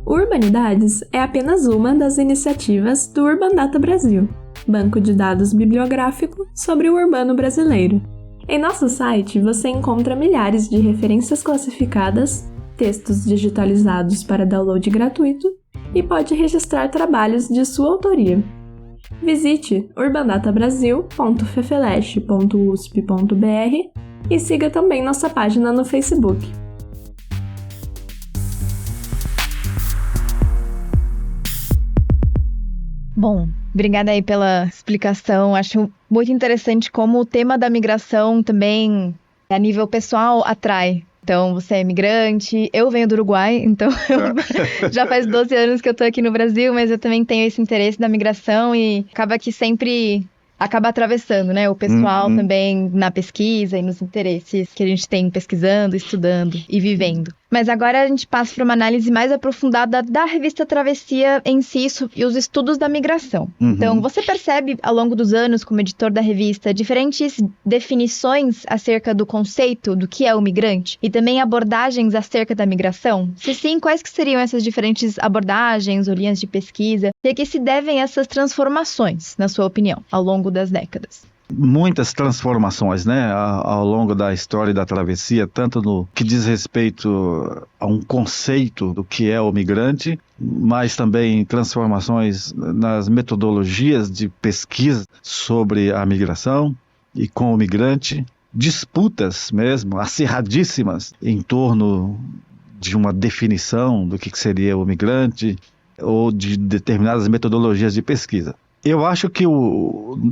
O Urbanidades é apenas uma das iniciativas do Urban Data Brasil, banco de dados bibliográfico sobre o urbano brasileiro. Em nosso site você encontra milhares de referências classificadas, textos digitalizados para download gratuito e pode registrar trabalhos de sua autoria. Visite urbandatabrasil.fefeleste.usp.br e siga também nossa página no Facebook. Bom, obrigada aí pela explicação. Acho muito interessante como o tema da migração também, a nível pessoal, atrai. Então, você é migrante, eu venho do Uruguai, então já faz 12 anos que eu tô aqui no Brasil, mas eu também tenho esse interesse da migração e acaba que sempre acaba atravessando, né? O pessoal também na pesquisa e nos interesses que a gente tem pesquisando, estudando e vivendo. Mas agora a gente passa para uma análise mais aprofundada da revista Travessia em si e os estudos da migração. Então, você percebe ao longo dos anos, como editor da revista, diferentes definições acerca do conceito do que é o migrante e também abordagens acerca da migração? Se sim, quais que seriam essas diferentes abordagens ou linhas de pesquisa e a que se devem essas transformações, na sua opinião, ao longo das décadas? Muitas transformações, né, ao longo da história da Travessia, tanto no que diz respeito a um conceito do que é o migrante, mas também transformações nas metodologias de pesquisa sobre a migração. e com o migrante, disputas mesmo, acirradíssimas em torno de uma definição do que seria o migrante ou de determinadas metodologias de pesquisa. Eu acho que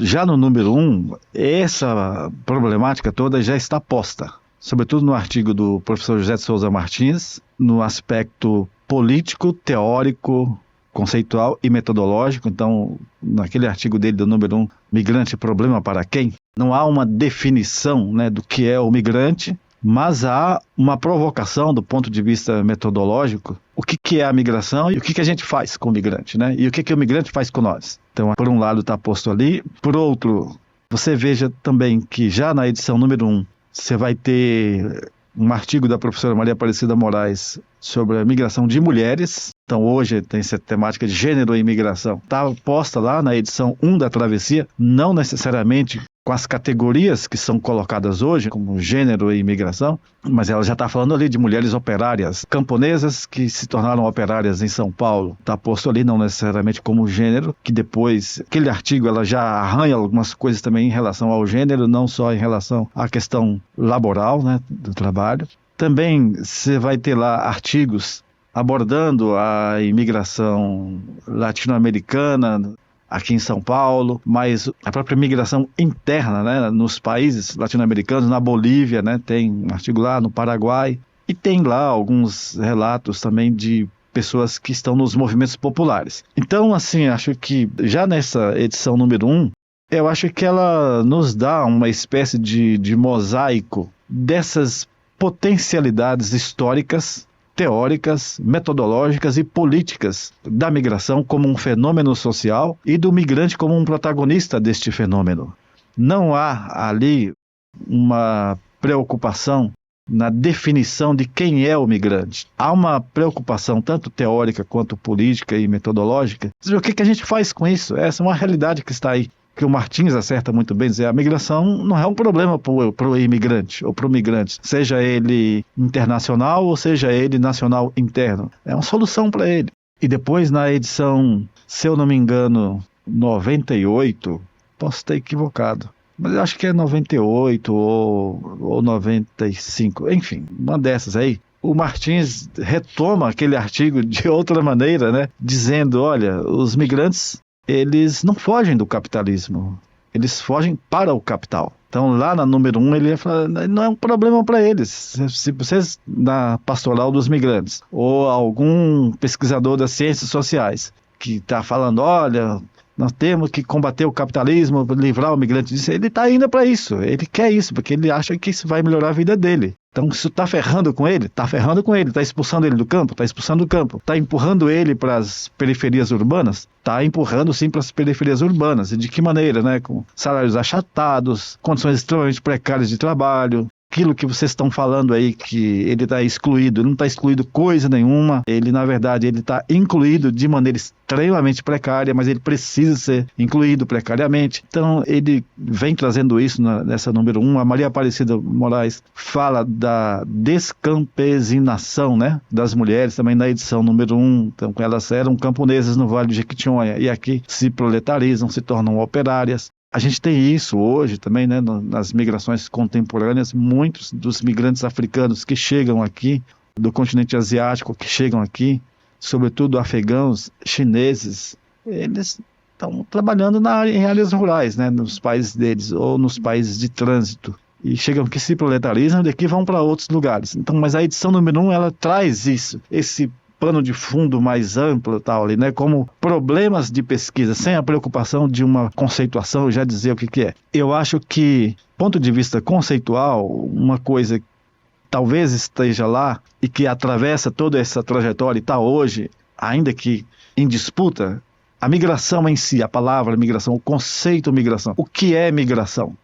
já no número 1, essa problemática toda já está posta, sobretudo no artigo do professor José de Souza Martins, no aspecto político, teórico, conceitual e metodológico. Então, naquele artigo dele do número 1, Migrante, Problema para Quem? Não há uma definição, né, do que é o migrante, mas há uma provocação do ponto de vista metodológico. O que é a migração e o que a gente faz com o migrante, né? E o que o migrante faz com nós. Então, por um lado está posto ali. Por outro, você veja também que já na edição número 1, você vai ter um artigo da professora Maria Aparecida Moraes sobre a migração de mulheres. Então hoje tem essa temática de gênero e imigração. Está posta lá na edição 1 da Travessia, não necessariamente com as categorias que são colocadas hoje, como gênero e imigração, mas ela já está falando ali de mulheres operárias, camponesas que se tornaram operárias em São Paulo. Está posto ali não necessariamente como gênero, que depois, aquele artigo, ela já arranha algumas coisas também em relação ao gênero, não só em relação à questão laboral, né, do trabalho. Também você vai ter lá artigos abordando a imigração latino-americana, aqui em São Paulo, mas a própria migração interna, né, nos países latino-americanos, na Bolívia, né, tem um artigo lá, no Paraguai, e tem lá alguns relatos também de pessoas que estão nos movimentos populares. Então, assim, acho que já nessa edição número 1, eu acho que ela nos dá uma espécie de mosaico dessas potencialidades históricas, teóricas, metodológicas e políticas da migração como um fenômeno social e do migrante como um protagonista deste fenômeno. Não há ali uma preocupação na definição de quem é o migrante. Há uma preocupação tanto teórica quanto política e metodológica. O que a gente faz com isso? Essa é uma realidade que está aí. Que o Martins acerta muito bem, dizer, a migração não é um problema para o imigrante ou para o migrante, seja ele internacional ou seja ele nacional interno. É uma solução para ele. E depois na edição, se eu não me engano, 98, posso estar equivocado, mas eu acho que é 98 ou 95, enfim, uma dessas aí. O Martins retoma aquele artigo de outra maneira, né? Dizendo, olha, os migrantes, eles não fogem do capitalismo, eles fogem para o capital. Então lá na número 1 ele fala, não é um problema para eles. Se vocês, na Pastoral dos Migrantes, ou algum pesquisador das ciências sociais, que está falando, olha, nós temos que combater o capitalismo, livrar o migrante disso, ele está indo para isso, ele quer isso, porque ele acha que isso vai melhorar a vida dele. Então, isso está ferrando com ele? Está ferrando com ele. Está expulsando ele do campo? Está expulsando do campo. Está empurrando ele para as periferias urbanas? Está empurrando, sim, para as periferias urbanas. E de que maneira, né? Com salários achatados, condições extremamente precárias de trabalho. Aquilo que vocês estão falando aí, que ele está excluído, ele não está excluído coisa nenhuma, ele na verdade ele está incluído de maneira extremamente precária, mas ele precisa ser incluído precariamente. Então ele vem trazendo isso nessa número 1. A Maria Aparecida Moraes fala da descampesinação, né, das mulheres, também na edição número 1. Então elas eram camponesas no Vale do Jequitinhonha e aqui se proletarizam, se tornam operárias. A gente tem isso hoje também, né, nas migrações contemporâneas. Muitos dos migrantes africanos que chegam aqui, do continente asiático, que chegam aqui, sobretudo afegãos, chineses, eles estão trabalhando em áreas rurais, né, nos países deles, ou nos países de trânsito. E chegam aqui, se proletarizam, daqui vão para outros lugares. Então, mas a edição número 1, ela traz isso, esse pano de fundo mais amplo, tal, ali, né, como problemas de pesquisa, sem a preocupação de uma conceituação, já dizer o que é. Eu acho que, ponto de vista conceitual, uma coisa que talvez esteja lá e que atravessa toda essa trajetória e está hoje, ainda que em disputa, a migração em si, a palavra migração, o conceito migração. O que é migração?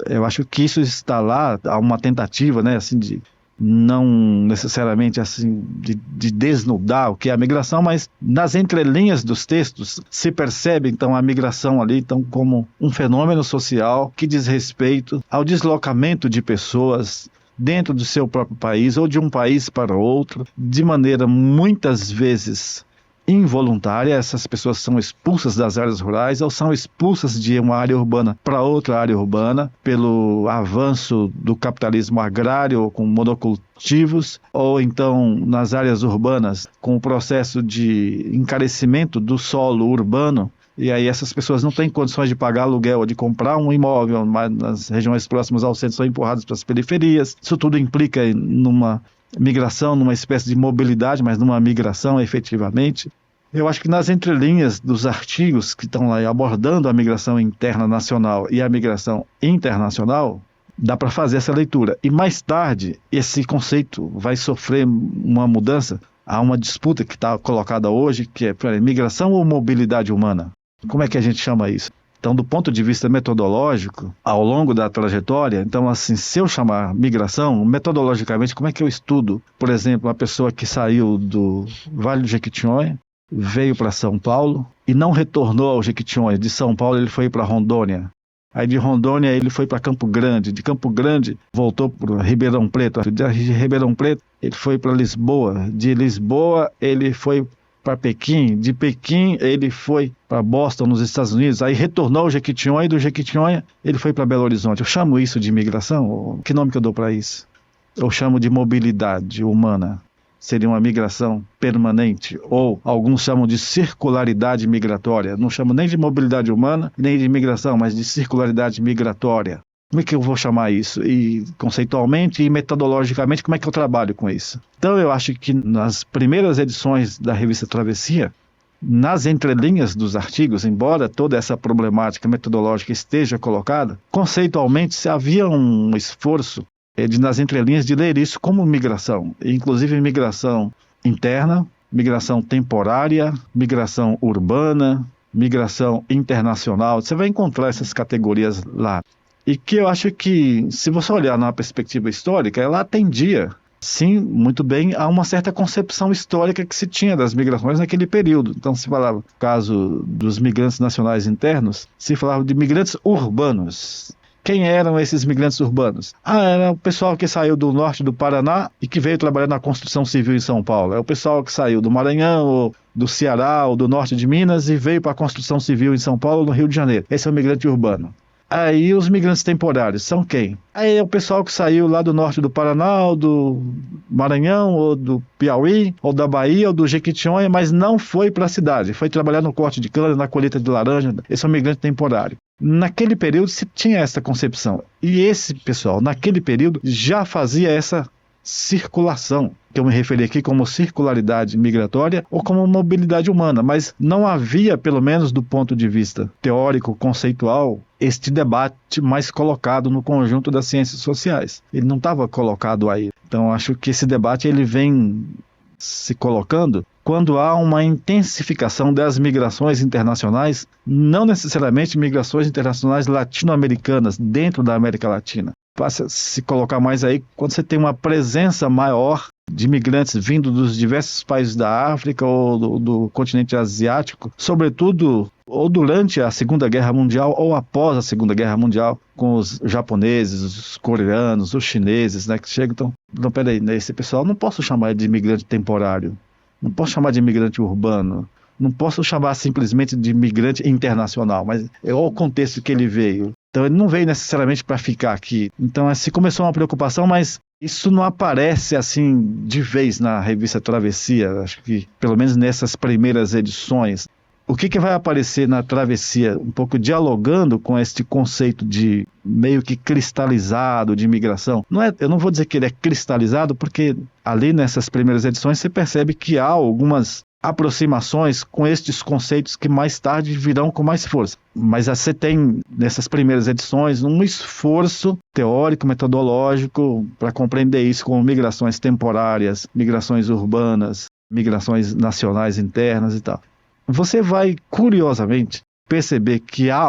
Eu acho que isso está lá, há uma tentativa, né, assim, de não necessariamente assim de desnudar o que é a migração, mas nas entrelinhas dos textos se percebe então a migração ali então como um fenômeno social que diz respeito ao deslocamento de pessoas dentro do seu próprio país ou de um país para outro, de maneira muitas vezes involuntária, essas pessoas são expulsas das áreas rurais ou são expulsas de uma área urbana para outra área urbana pelo avanço do capitalismo agrário com monocultivos, ou então nas áreas urbanas com o processo de encarecimento do solo urbano. E aí essas pessoas não têm condições de pagar aluguel ou de comprar um imóvel, mas nas regiões próximas ao centro são empurradas para as periferias. Isso tudo implica numa migração, numa espécie de mobilidade, mas numa migração efetivamente. Eu acho que nas entrelinhas dos artigos que estão lá abordando a migração interna nacional e a migração internacional, dá para fazer essa leitura. E mais tarde, esse conceito vai sofrer uma mudança. Há uma disputa que está colocada hoje, que é migração ou mobilidade humana? Como é que a gente chama isso? Então, do ponto de vista metodológico, ao longo da trajetória, então, assim, se eu chamar migração, metodologicamente, como é que eu estudo? Por exemplo, uma pessoa que saiu do Vale do Jequitinhonha, veio para São Paulo e não retornou ao Jequitinhonha. De São Paulo ele foi para Rondônia. Aí de Rondônia ele foi para Campo Grande. De Campo Grande voltou para Ribeirão Preto. De Ribeirão Preto ele foi para Lisboa. De Lisboa ele foi para Pequim. De Pequim ele foi para Boston, nos Estados Unidos. Aí retornou ao Jequitinhonha e do Jequitinhonha ele foi para Belo Horizonte. Eu chamo isso de imigração? Que nome que eu dou para isso? Eu chamo de mobilidade humana. Seria uma migração permanente, ou alguns chamam de circularidade migratória. Não chamo nem de mobilidade humana, nem de migração, mas de circularidade migratória. Como é que eu vou chamar isso? E conceitualmente e metodologicamente, como é que eu trabalho com isso? Então eu acho que nas primeiras edições da revista Travessia, nas entrelinhas dos artigos, embora toda essa problemática metodológica esteja colocada, conceitualmente havia um esforço nas entrelinhas de ler isso como migração, inclusive migração interna, migração temporária, migração urbana, migração internacional. Você vai encontrar essas categorias lá. E que eu acho que, se você olhar numa perspectiva histórica, ela atendia, sim, muito bem, a uma certa concepção histórica que se tinha das migrações naquele período. Então, se falava, no caso dos migrantes nacionais internos, se falava de migrantes urbanos. Quem eram esses migrantes urbanos? Era o pessoal que saiu do norte do Paraná e que veio trabalhar na construção civil em São Paulo. É o pessoal que saiu do Maranhão, ou do Ceará, ou do norte de Minas e veio para a construção civil em São Paulo, no Rio de Janeiro. Esse é o migrante urbano. Aí os migrantes temporários são quem? Aí é o pessoal que saiu lá do norte do Paraná, ou do Maranhão, ou do Piauí, ou da Bahia, ou do Jequitinhonha, mas não foi para a cidade. Foi trabalhar no corte de cana, na colheita de laranja. Esse é um migrante temporário. Naquele período se tinha essa concepção. E esse pessoal, naquele período, já fazia essa circulação, que eu me referi aqui como circularidade migratória ou como mobilidade humana, mas não havia, pelo menos do ponto de vista teórico, conceitual, este debate mais colocado no conjunto das ciências sociais. Ele não estava colocado aí. Então acho que esse debate ele vem se colocando quando há uma intensificação das migrações internacionais, não necessariamente migrações internacionais latino-americanas dentro da América Latina. Passa a se colocar mais aí quando você tem uma presença maior de imigrantes vindo dos diversos países da África ou do continente asiático, sobretudo ou durante a Segunda Guerra Mundial ou após a Segunda Guerra Mundial, com os japoneses, os coreanos, os chineses, né, que chegam. Então, não, peraí, esse pessoal não posso chamar de imigrante temporário, não posso chamar de imigrante urbano, não posso chamar simplesmente de imigrante internacional, mas é o contexto que ele veio. Então ele não veio necessariamente para ficar aqui. Então assim começou uma preocupação, mas isso não aparece assim de vez na revista Travessia. Acho que pelo menos nessas primeiras edições. O que vai aparecer na Travessia, um pouco dialogando com este conceito de meio que cristalizado de imigração? Eu não vou dizer que ele é cristalizado, porque ali nessas primeiras edições você percebe que há algumas aproximações com estes conceitos que mais tarde virão com mais força. Mas você tem, nessas primeiras edições, um esforço teórico, metodológico, para compreender isso como migrações temporárias, migrações urbanas, migrações nacionais internas e tal. Você vai, curiosamente, perceber que há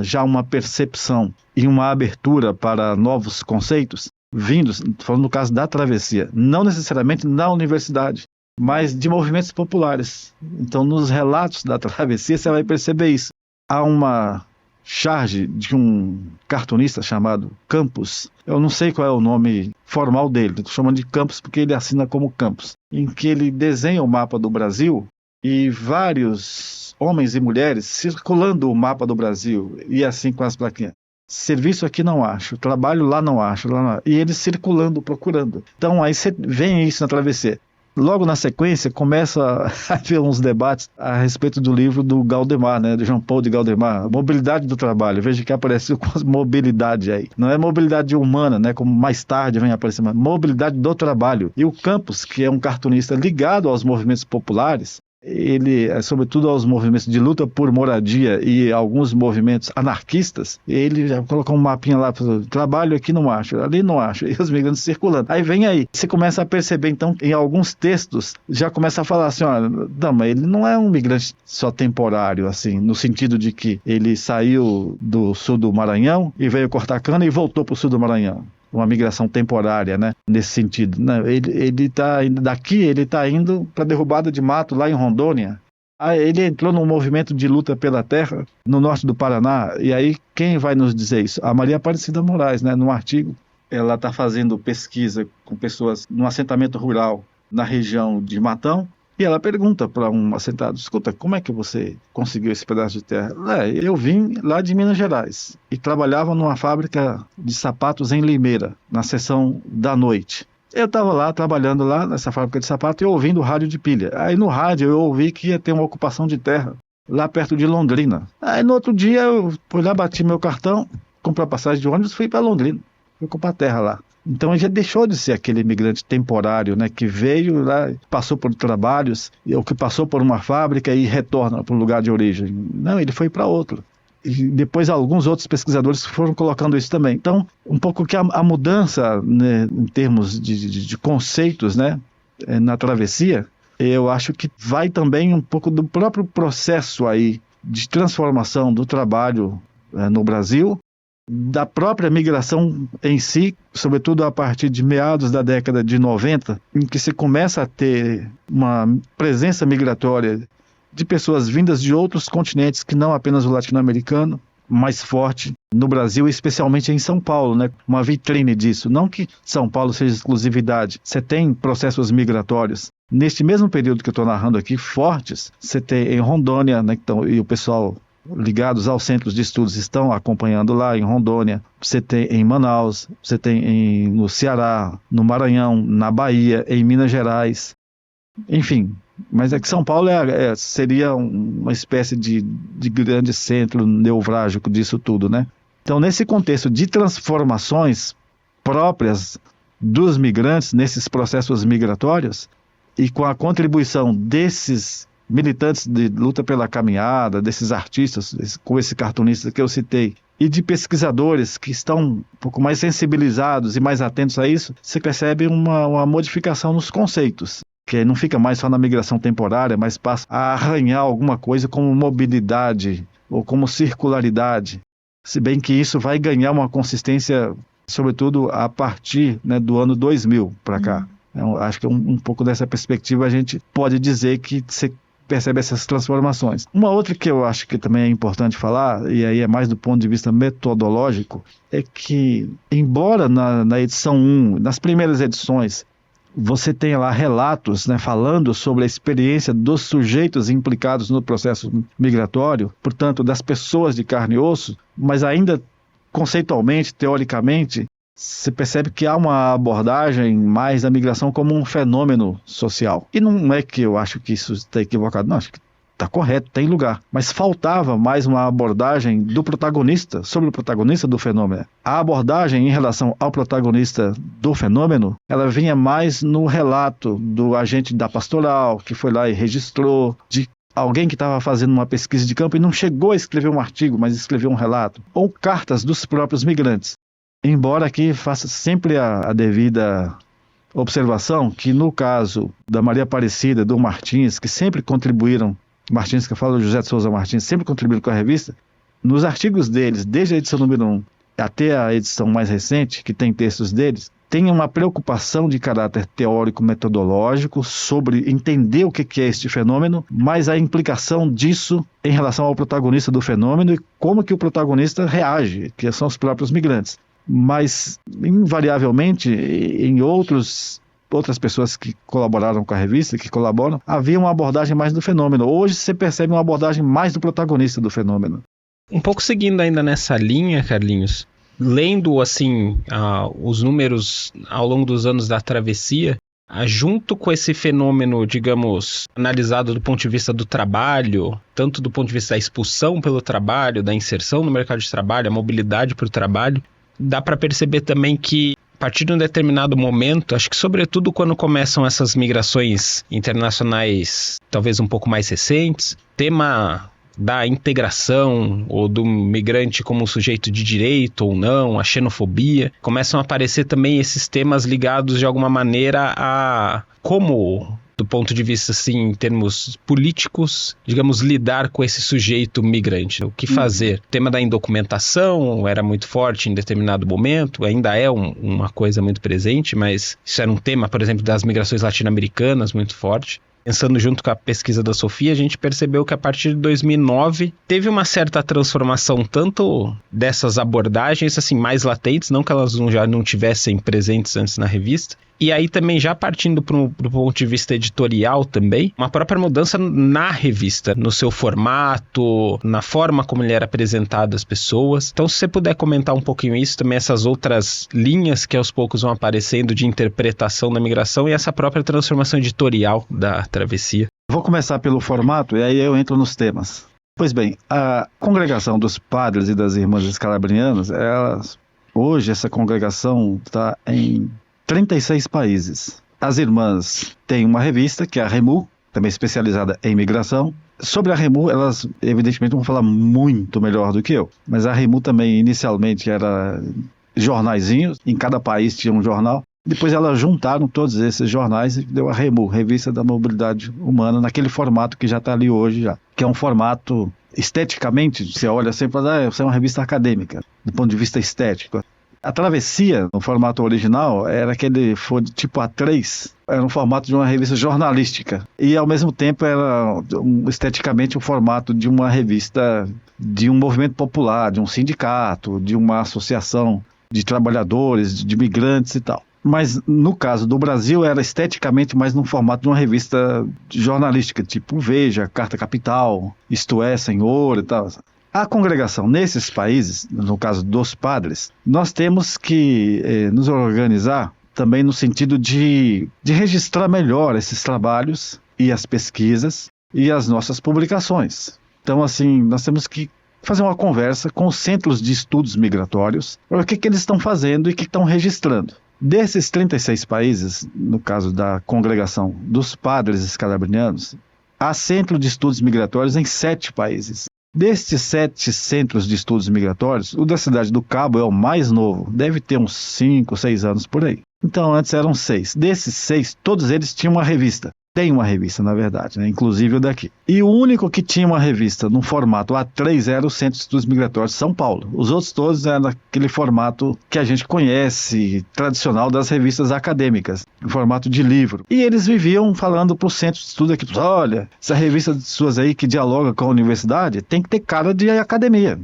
já uma percepção e uma abertura para novos conceitos vindos, falando no caso da Travessia, não necessariamente na universidade, mas de movimentos populares. Então, nos relatos da Travessia, você vai perceber isso. Há uma charge de um cartunista chamado Campos. Eu não sei qual é o nome formal dele, estou chamando de Campos porque ele assina como Campos, em que ele desenha o mapa do Brasil e vários homens e mulheres circulando o mapa do Brasil, e assim com as plaquinhas. Serviço aqui não acho, trabalho lá não acho, e eles circulando, procurando. Então aí você vê isso na travessia. Logo na sequência começa a haver uns debates a respeito do livro do Galdemar, né, do Jean Paul de Galdemar, Mobilidade do Trabalho. Veja que apareceu com mobilidade aí. Não é mobilidade humana, né, como mais tarde vem aparecendo, mas mobilidade do trabalho. E o Campos, que é um cartunista ligado aos movimentos populares, ele, sobretudo aos movimentos de luta por moradia e alguns movimentos anarquistas, ele já colocou um mapinha lá, trabalho aqui não acho, ali não acho, e os migrantes circulando. Aí, você começa a perceber, então, em alguns textos, já começa a falar assim, olha, não, mas ele não é um migrante só temporário, assim, no sentido de que ele saiu do sul do Maranhão e veio cortar cana e voltou para o sul do Maranhão. Uma migração temporária, né? Nesse sentido. Não, ele tá indo daqui, ele está indo para derrubada de mato lá em Rondônia. Ele entrou num movimento de luta pela terra no norte do Paraná. E aí, quem vai nos dizer isso? A Maria Aparecida Moraes, né? Num artigo, ela está fazendo pesquisa com pessoas num assentamento rural na região de Matão. E ela pergunta para um assentado, escuta, como é que você conseguiu esse pedaço de terra? Eu vim lá de Minas Gerais e trabalhava numa fábrica de sapatos em Limeira, na sessão da noite. Eu estava lá, trabalhando lá nessa fábrica de sapato e ouvindo o rádio de pilha. Aí no rádio eu ouvi que ia ter uma ocupação de terra lá perto de Londrina. Aí no outro dia eu fui lá, bati meu cartão, comprei a passagem de ônibus e fui para Londrina. Fui comprar terra lá. Então ele já deixou de ser aquele imigrante temporário, né, que veio lá, passou por trabalhos, ou que passou por uma fábrica e retorna para o lugar de origem. Não, ele foi para outro. E depois alguns outros pesquisadores foram colocando isso também. Então, um pouco que a mudança, né, em termos de conceitos, né, na travessia, eu acho que vai também um pouco do próprio processo aí de transformação do trabalho no Brasil, da própria migração em si, sobretudo a partir de meados da década de 90, em que se começa a ter uma presença migratória de pessoas vindas de outros continentes que não apenas o latino-americano, mais forte no Brasil, especialmente em São Paulo, né? Uma vitrine disso. Não que São Paulo seja exclusividade, você tem processos migratórios. Neste mesmo período que eu estou narrando aqui, fortes, você tem em Rondônia, né? Então, e o pessoal ligados aos centros de estudos estão acompanhando lá em Rondônia, você tem em Manaus, você tem no Ceará, no Maranhão, na Bahia, em Minas Gerais, enfim. Mas é que São Paulo seria uma espécie de grande centro nevrálgico disso tudo, né? Então, nesse contexto de transformações próprias dos migrantes nesses processos migratórios, e com a contribuição desses militantes de luta pela caminhada, desses artistas, com esse cartunista que eu citei, e de pesquisadores que estão um pouco mais sensibilizados e mais atentos a isso, você percebe uma modificação nos conceitos, que não fica mais só na migração temporária, mas passa a arranhar alguma coisa como mobilidade ou como circularidade, se bem que isso vai ganhar uma consistência, sobretudo a partir, né, do ano 2000 para cá. Então, acho que um pouco dessa perspectiva a gente pode dizer que você percebe essas transformações. Uma outra que eu acho que também é importante falar, e aí é mais do ponto de vista metodológico, é que, embora na edição 1, nas primeiras edições, você tenha lá relatos, né, falando sobre a experiência dos sujeitos implicados no processo migratório, portanto, das pessoas de carne e osso, mas ainda conceitualmente, teoricamente, você percebe que há uma abordagem mais da migração como um fenômeno social. E não é que eu acho que isso está equivocado, não, acho que está correto, tem lugar. Mas faltava mais uma abordagem do protagonista, sobre o protagonista do fenômeno. A abordagem em relação ao protagonista do fenômeno, ela vinha mais no relato do agente da pastoral, que foi lá e registrou, de alguém que estava fazendo uma pesquisa de campo e não chegou a escrever um artigo, mas escreveu um relato. Ou cartas dos próprios migrantes. Embora aqui faça sempre a devida observação que no caso da Maria Aparecida, do Martins, que sempre contribuíram, Martins, que eu falo, José de Souza Martins, sempre contribuíram com a revista, nos artigos deles, desde a edição número 1 até a edição mais recente, que tem textos deles, tem uma preocupação de caráter teórico-metodológico sobre entender o que é este fenômeno, mas a implicação disso em relação ao protagonista do fenômeno e como que o protagonista reage, que são os próprios migrantes. Mas, invariavelmente, em outros outras pessoas que colaboraram com a revista, que colaboram, havia uma abordagem mais do fenômeno. Hoje você percebe uma abordagem mais do protagonista do fenômeno. Um pouco seguindo ainda nessa linha, Carlinhos, lendo assim os números ao longo dos anos da travessia, junto com esse fenômeno, digamos, analisado do ponto de vista do trabalho, tanto do ponto de vista da expulsão pelo trabalho, da inserção no mercado de trabalho, a mobilidade para o trabalho, dá para perceber também que, a partir de um determinado momento, acho que sobretudo quando começam essas migrações internacionais, talvez um pouco mais recentes, tema da integração ou do migrante como um sujeito de direito ou não, a xenofobia, começam a aparecer também esses temas ligados de alguma maneira a como, do ponto de vista assim, em termos políticos, digamos, lidar com esse sujeito migrante, o que fazer. O tema da indocumentação era muito forte em determinado momento, ainda é uma coisa muito presente, mas isso era um tema, por exemplo, das migrações latino-americanas muito forte. Pensando junto com a pesquisa da Sofia, a gente percebeu que a partir de 2009 teve uma certa transformação tanto dessas abordagens assim mais latentes, não que elas já não tivessem presentes antes na revista, e aí também já partindo para o ponto de vista editorial também, uma própria mudança na revista, no seu formato, na forma como ele era apresentado às pessoas. Então se você puder comentar um pouquinho isso, também essas outras linhas que aos poucos vão aparecendo de interpretação da migração e essa própria transformação editorial da travessia. Vou começar pelo formato e aí eu entro nos temas. Pois bem, a congregação dos padres e das irmãs escalabrianas, hoje essa congregação está em 36 países. As irmãs têm uma revista, que é a Remu, também especializada em migração. Sobre a Remu, elas evidentemente vão falar muito melhor do que eu. Mas a Remu também inicialmente era jornaizinhos, em cada país tinha um jornal. Depois elas juntaram todos esses jornais e deu a Remu, Revista da Mobilidade Humana, naquele formato que já está ali hoje já. Que é um formato, esteticamente, você olha sempre e fala, essa é uma revista acadêmica, do ponto de vista estético. A travessia, no formato original, era aquele tipo A3, era um formato de uma revista jornalística. E, ao mesmo tempo, era esteticamente o formato de uma revista de um movimento popular, de um sindicato, de uma associação de trabalhadores, de migrantes e tal. Mas, no caso do Brasil, era esteticamente mais no formato de uma revista jornalística, tipo Veja, Carta Capital, Isto É, Senhor e tal. A congregação nesses países, no caso dos padres, nós temos que nos organizar também no sentido de registrar melhor esses trabalhos e as pesquisas e as nossas publicações. Então, assim, nós temos que fazer uma conversa com os centros de estudos migratórios, para ver o que eles estão fazendo e o que estão registrando. Desses 36 países, no caso da congregação dos padres escalabrianos, há centro de estudos migratórios em 7 países. Destes 7 centros de estudos migratórios, o da Cidade do Cabo é o mais novo, deve ter uns 5, 6 anos por aí. Então antes eram 6. Desses 6, todos eles tinham uma revista. Tem uma revista, na verdade, né? Inclusive o daqui. E o único que tinha uma revista no formato A3 era o Centro de Estudos Migratórios de São Paulo. Os outros todos eram naquele formato que a gente conhece, tradicional das revistas acadêmicas, em formato de livro. E eles viviam falando para o Centro de Estudos aqui, olha, essa revista suas aí que dialoga com a universidade tem que ter cara de academia.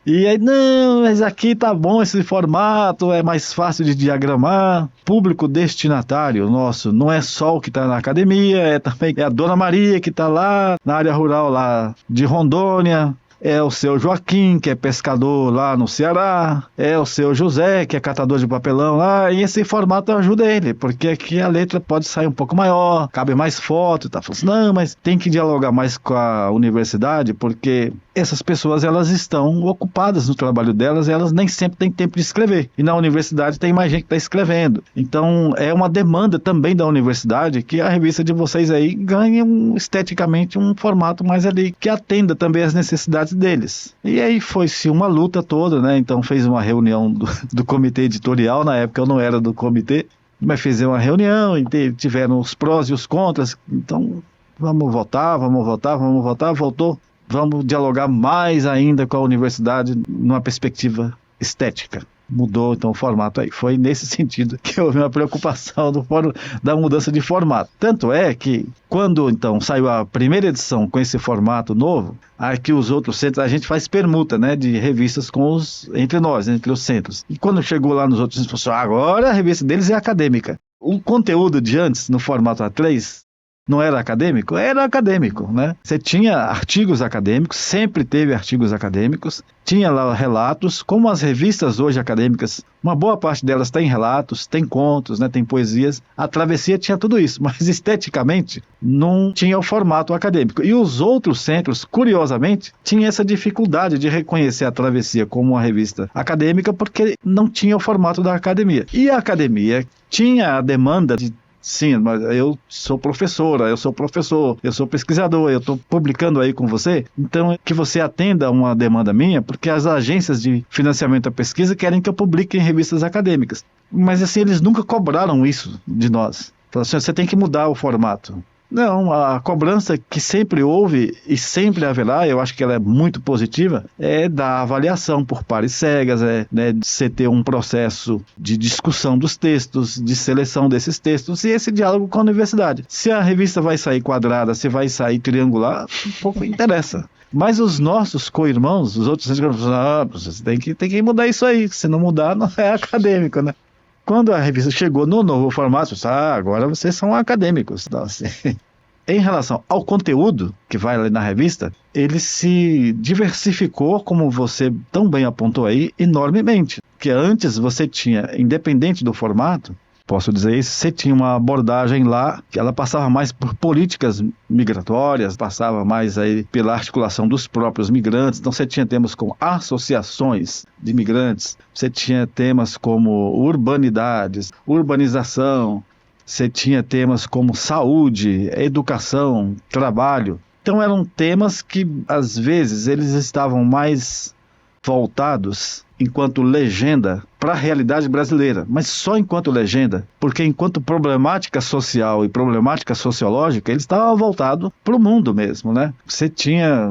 E aí, não, mas aqui tá bom esse formato, é mais fácil de diagramar. Público destinatário nosso não é só o que está na academia, também a Dona Maria que está lá na área rural lá de Rondônia, é o seu Joaquim, que é pescador lá no Ceará, é o seu José, que é catador de papelão lá, e esse formato ajuda ele, porque aqui a letra pode sair um pouco maior, cabe mais foto, tá? Falando assim, não, mas tem que dialogar mais com a universidade, porque essas pessoas, elas estão ocupadas no trabalho delas, e elas nem sempre têm tempo de escrever, e na universidade tem mais gente que está escrevendo, então é uma demanda também da universidade, que a revista de vocês aí ganhe esteticamente um formato mais ali, que atenda também às necessidades deles. E aí foi-se uma luta toda, né? Então fez uma reunião do comitê editorial, na época eu não era do comitê, mas fez uma reunião e tiveram os prós e os contras, então vamos votar, voltou, vamos dialogar mais ainda com a universidade numa perspectiva estética. mudou então o formato aí. Foi nesse sentido que houve uma preocupação da mudança de formato. Tanto é que quando então saiu a primeira edição com esse formato novo, aqui os outros centros, a gente faz permuta, né, de revistas entre nós, entre os centros. E quando chegou lá nos outros centros, agora a revista deles é acadêmica. O conteúdo de antes, no formato A3, não era acadêmico? Era acadêmico, né? Você tinha artigos acadêmicos, sempre teve artigos acadêmicos, tinha lá relatos, como as revistas hoje acadêmicas, uma boa parte delas tem relatos, tem contos, né? Tem poesias. A Travessia tinha tudo isso, mas esteticamente não tinha o formato acadêmico. E os outros centros, curiosamente, tinham essa dificuldade de reconhecer a Travessia como uma revista acadêmica porque não tinha o formato da academia. E a academia tinha a demanda de sim, mas eu sou professora, eu sou professor, eu sou pesquisador, eu estou publicando aí com você, então que você atenda a uma demanda minha, porque as agências de financiamento da pesquisa querem que eu publique em revistas acadêmicas. Mas assim, eles nunca cobraram isso de nós. Falaram assim, você tem que mudar o formato. Não, a cobrança que sempre houve e sempre haverá, eu acho que ela é muito positiva, é da avaliação por pares cegas, né, de você ter um processo de discussão dos textos, de seleção desses textos e esse diálogo com a universidade. Se a revista vai sair quadrada, se vai sair triangular, pouco interessa. Mas os nossos co-irmãos, os outros centros, você tem que mudar isso aí, se não mudar não é acadêmico, né? Quando a revista chegou no novo formato, agora vocês são acadêmicos. Então, assim, em relação ao conteúdo que vai ali na revista, ele se diversificou, como você tão bem apontou aí, enormemente. Porque antes você tinha, independente do formato, posso dizer isso, você tinha uma abordagem lá que ela passava mais por políticas migratórias, passava mais aí pela articulação dos próprios migrantes. Então você tinha temas como associações de migrantes, você tinha temas como urbanidades, urbanização, você tinha temas como saúde, educação, trabalho. Então eram temas que às vezes eles estavam mais voltados enquanto legenda para a realidade brasileira, mas só enquanto legenda, porque enquanto problemática social e problemática sociológica, ele estava voltado para o mundo mesmo, né? Você tinha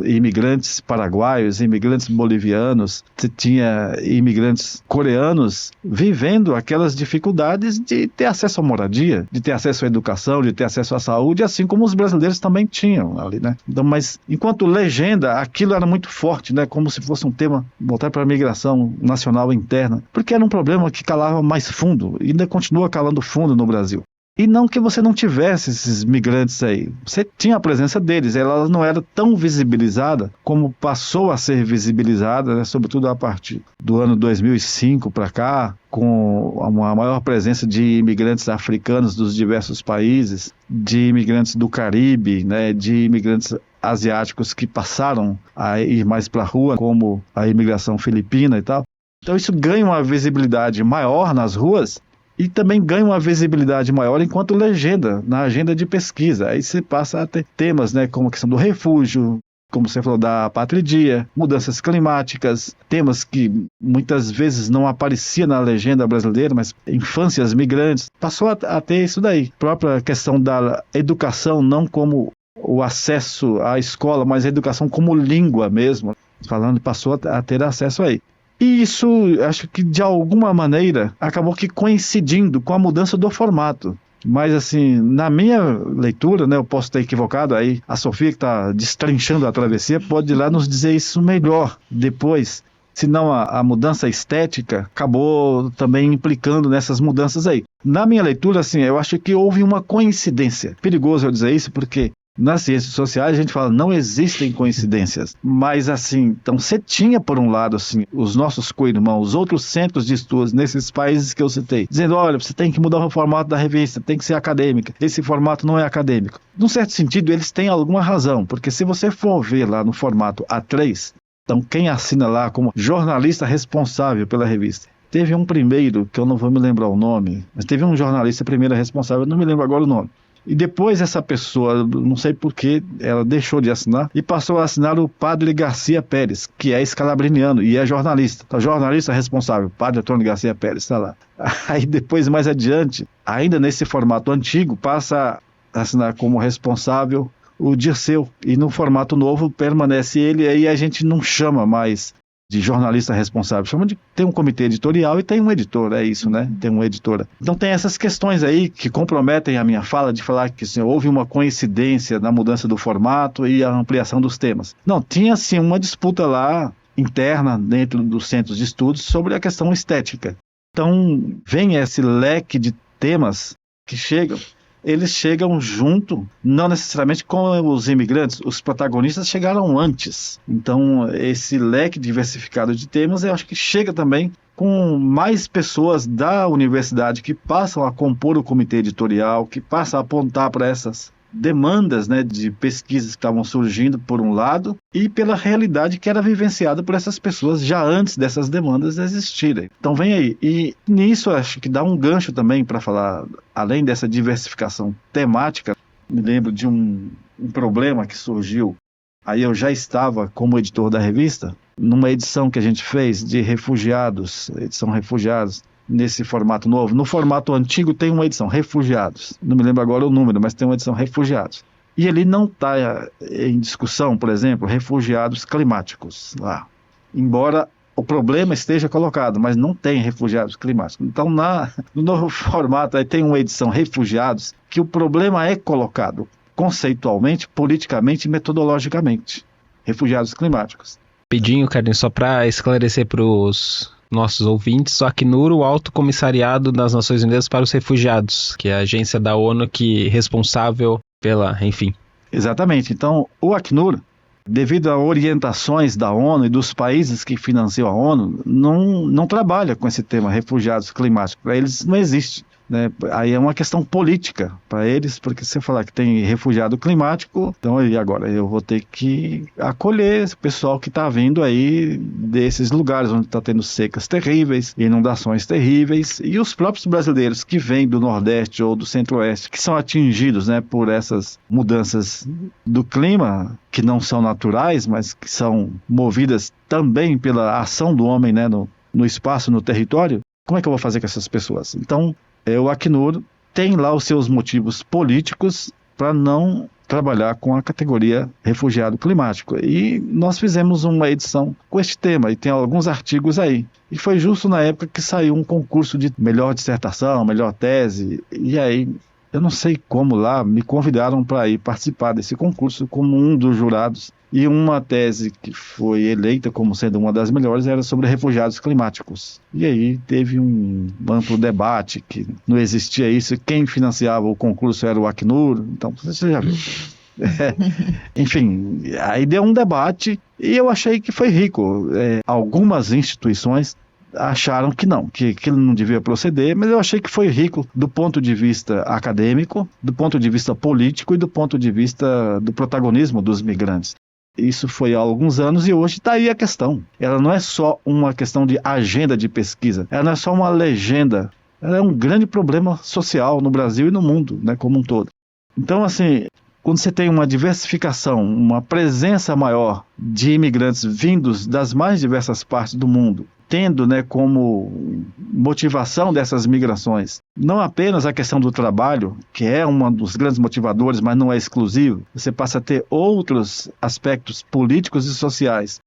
imigrantes paraguaios, imigrantes bolivianos, você tinha imigrantes coreanos vivendo aquelas dificuldades de ter acesso à moradia, de ter acesso à educação, de ter acesso à saúde, assim como os brasileiros também tinham ali, né? Então, mas enquanto legenda, aquilo era muito forte, né? Como se fosse um tema voltado para a migração nacional interna, porque era um problema que calava mais fundo, e ainda continua calando fundo no Brasil. E não que você não tivesse esses migrantes aí, você tinha a presença deles, ela não era tão visibilizada como passou a ser visibilizada, né, sobretudo a partir do ano 2005 para cá, com uma maior presença de imigrantes africanos dos diversos países, de imigrantes do Caribe, né, de imigrantes asiáticos que passaram a ir mais para a rua, como a imigração filipina e tal. Então isso ganha uma visibilidade maior nas ruas e também ganha uma visibilidade maior enquanto legenda, na agenda de pesquisa. Aí você passa a ter temas, né, como a questão do refúgio, como você falou, da pátria e dia, mudanças climáticas, temas que muitas vezes não apareciam na legenda brasileira, mas infâncias migrantes. Passou a ter isso daí. A própria questão da educação, não como o acesso à escola, mas a educação como língua mesmo, falando, passou a ter acesso aí. E isso, acho que de alguma maneira, acabou que coincidindo com a mudança do formato. Mas assim, na minha leitura, né, eu posso estar equivocado, aí a Sofia que está destrinchando a Travessia pode ir lá nos dizer isso melhor depois. Senão a mudança estética acabou também implicando nessas mudanças aí. Na minha leitura, assim, eu acho que houve uma coincidência. Perigoso eu dizer isso porque nas ciências sociais a gente fala não existem coincidências, mas assim, então você tinha por um lado assim, os nossos co-irmãos, outros centros de estudos nesses países que eu citei, dizendo, olha, você tem que mudar o formato da revista, tem que ser acadêmica, esse formato não é acadêmico. Num certo sentido eles têm alguma razão, porque se você for ver lá no formato A3, então quem assina lá como jornalista responsável pela revista, teve um primeiro, que eu não vou me lembrar o nome, mas teve um jornalista primeiro responsável, eu não me lembro agora o nome. E depois essa pessoa, não sei porquê, ela deixou de assinar e passou a assinar o Padre Garcia Pérez, que é escalabriniano e é jornalista. Então, jornalista responsável, Padre Antônio Garcia Pérez, está lá. Aí depois, mais adiante, ainda nesse formato antigo, passa a assinar como responsável o Dirceu. E no formato novo permanece ele, aí a gente não chama mais de jornalista responsável, tem um comitê editorial e tem um editor, é isso, né? Tem uma editora. Então tem essas questões aí que comprometem a minha fala de falar que assim, houve uma coincidência na mudança do formato e a ampliação dos temas. Não, tinha sim uma disputa lá interna dentro dos centros de estudos sobre a questão estética. Então vem esse leque de temas que eles chegam junto, não necessariamente com os imigrantes, os protagonistas chegaram antes. Então, esse leque diversificado de temas, eu acho que chega também com mais pessoas da universidade que passam a compor o comitê editorial, que passam a apontar para essas demandas, né, de pesquisas que estavam surgindo por um lado e pela realidade que era vivenciada por essas pessoas já antes dessas demandas existirem. Então vem aí. E nisso acho que dá um gancho também para falar, além dessa diversificação temática, me lembro de um problema que surgiu. Aí eu já estava como editor da revista, numa edição que a gente fez de refugiados, edição refugiados, nesse formato novo. No formato antigo tem uma edição Refugiados, não me lembro agora o número, mas tem uma edição Refugiados. E ele não está em discussão, por exemplo, refugiados climáticos lá. Embora o problema esteja colocado, mas não tem refugiados climáticos. Então, no novo formato, aí tem uma edição Refugiados, que o problema é colocado conceitualmente, politicamente e metodologicamente. Refugiados climáticos. Rapidinho, Carlinhos, só para esclarecer para os nossos ouvintes, o Acnur, o Alto Comissariado das Nações Unidas para os Refugiados, que é a agência da ONU que é responsável pela, enfim. Exatamente. Então, o Acnur, devido a orientações da ONU e dos países que financiam a ONU, não trabalha com esse tema, refugiados climáticos. Para eles não existe. Né? Aí é uma questão política para eles, porque se você falar que tem refugiado climático, então e agora eu vou ter que acolher esse pessoal que está vindo aí desses lugares onde está tendo secas terríveis, inundações terríveis, e os próprios brasileiros que vêm do Nordeste ou do Centro-Oeste, que são atingidos, né, por essas mudanças do clima, que não são naturais, mas que são movidas também pela ação do homem, né, no espaço, no território. Como é que eu vou fazer com essas pessoas? Então, o Acnur tem lá os seus motivos políticos para não trabalhar com a categoria refugiado climático. E nós fizemos uma edição com este tema, e tem alguns artigos aí. E foi justo na época que saiu um concurso de melhor dissertação, melhor tese, e aí, eu não sei como lá, me convidaram para ir participar desse concurso como um dos jurados. E uma tese que foi eleita como sendo uma das melhores era sobre refugiados climáticos. E aí teve um amplo debate que não existia isso. Quem financiava o concurso era o Acnur. Então, você já viu. Enfim, aí deu um debate e eu achei que foi rico. Algumas instituições acharam que não, que aquilo não devia proceder, mas eu achei que foi rico do ponto de vista acadêmico, do ponto de vista político e do ponto de vista do protagonismo dos migrantes. Isso foi há alguns anos e hoje está aí a questão. Ela não é só uma questão de agenda de pesquisa, ela não é só uma legenda, ela é um grande problema social no Brasil e no mundo, né, como um todo. Então, assim, quando você tem uma diversificação, uma presença maior de imigrantes vindos das mais diversas partes do mundo, tendo, né, como motivação dessas migrações não apenas a questão do trabalho, que é um dos grandes motivadores, mas não é exclusivo, você passa a ter outros aspectos políticos e sociais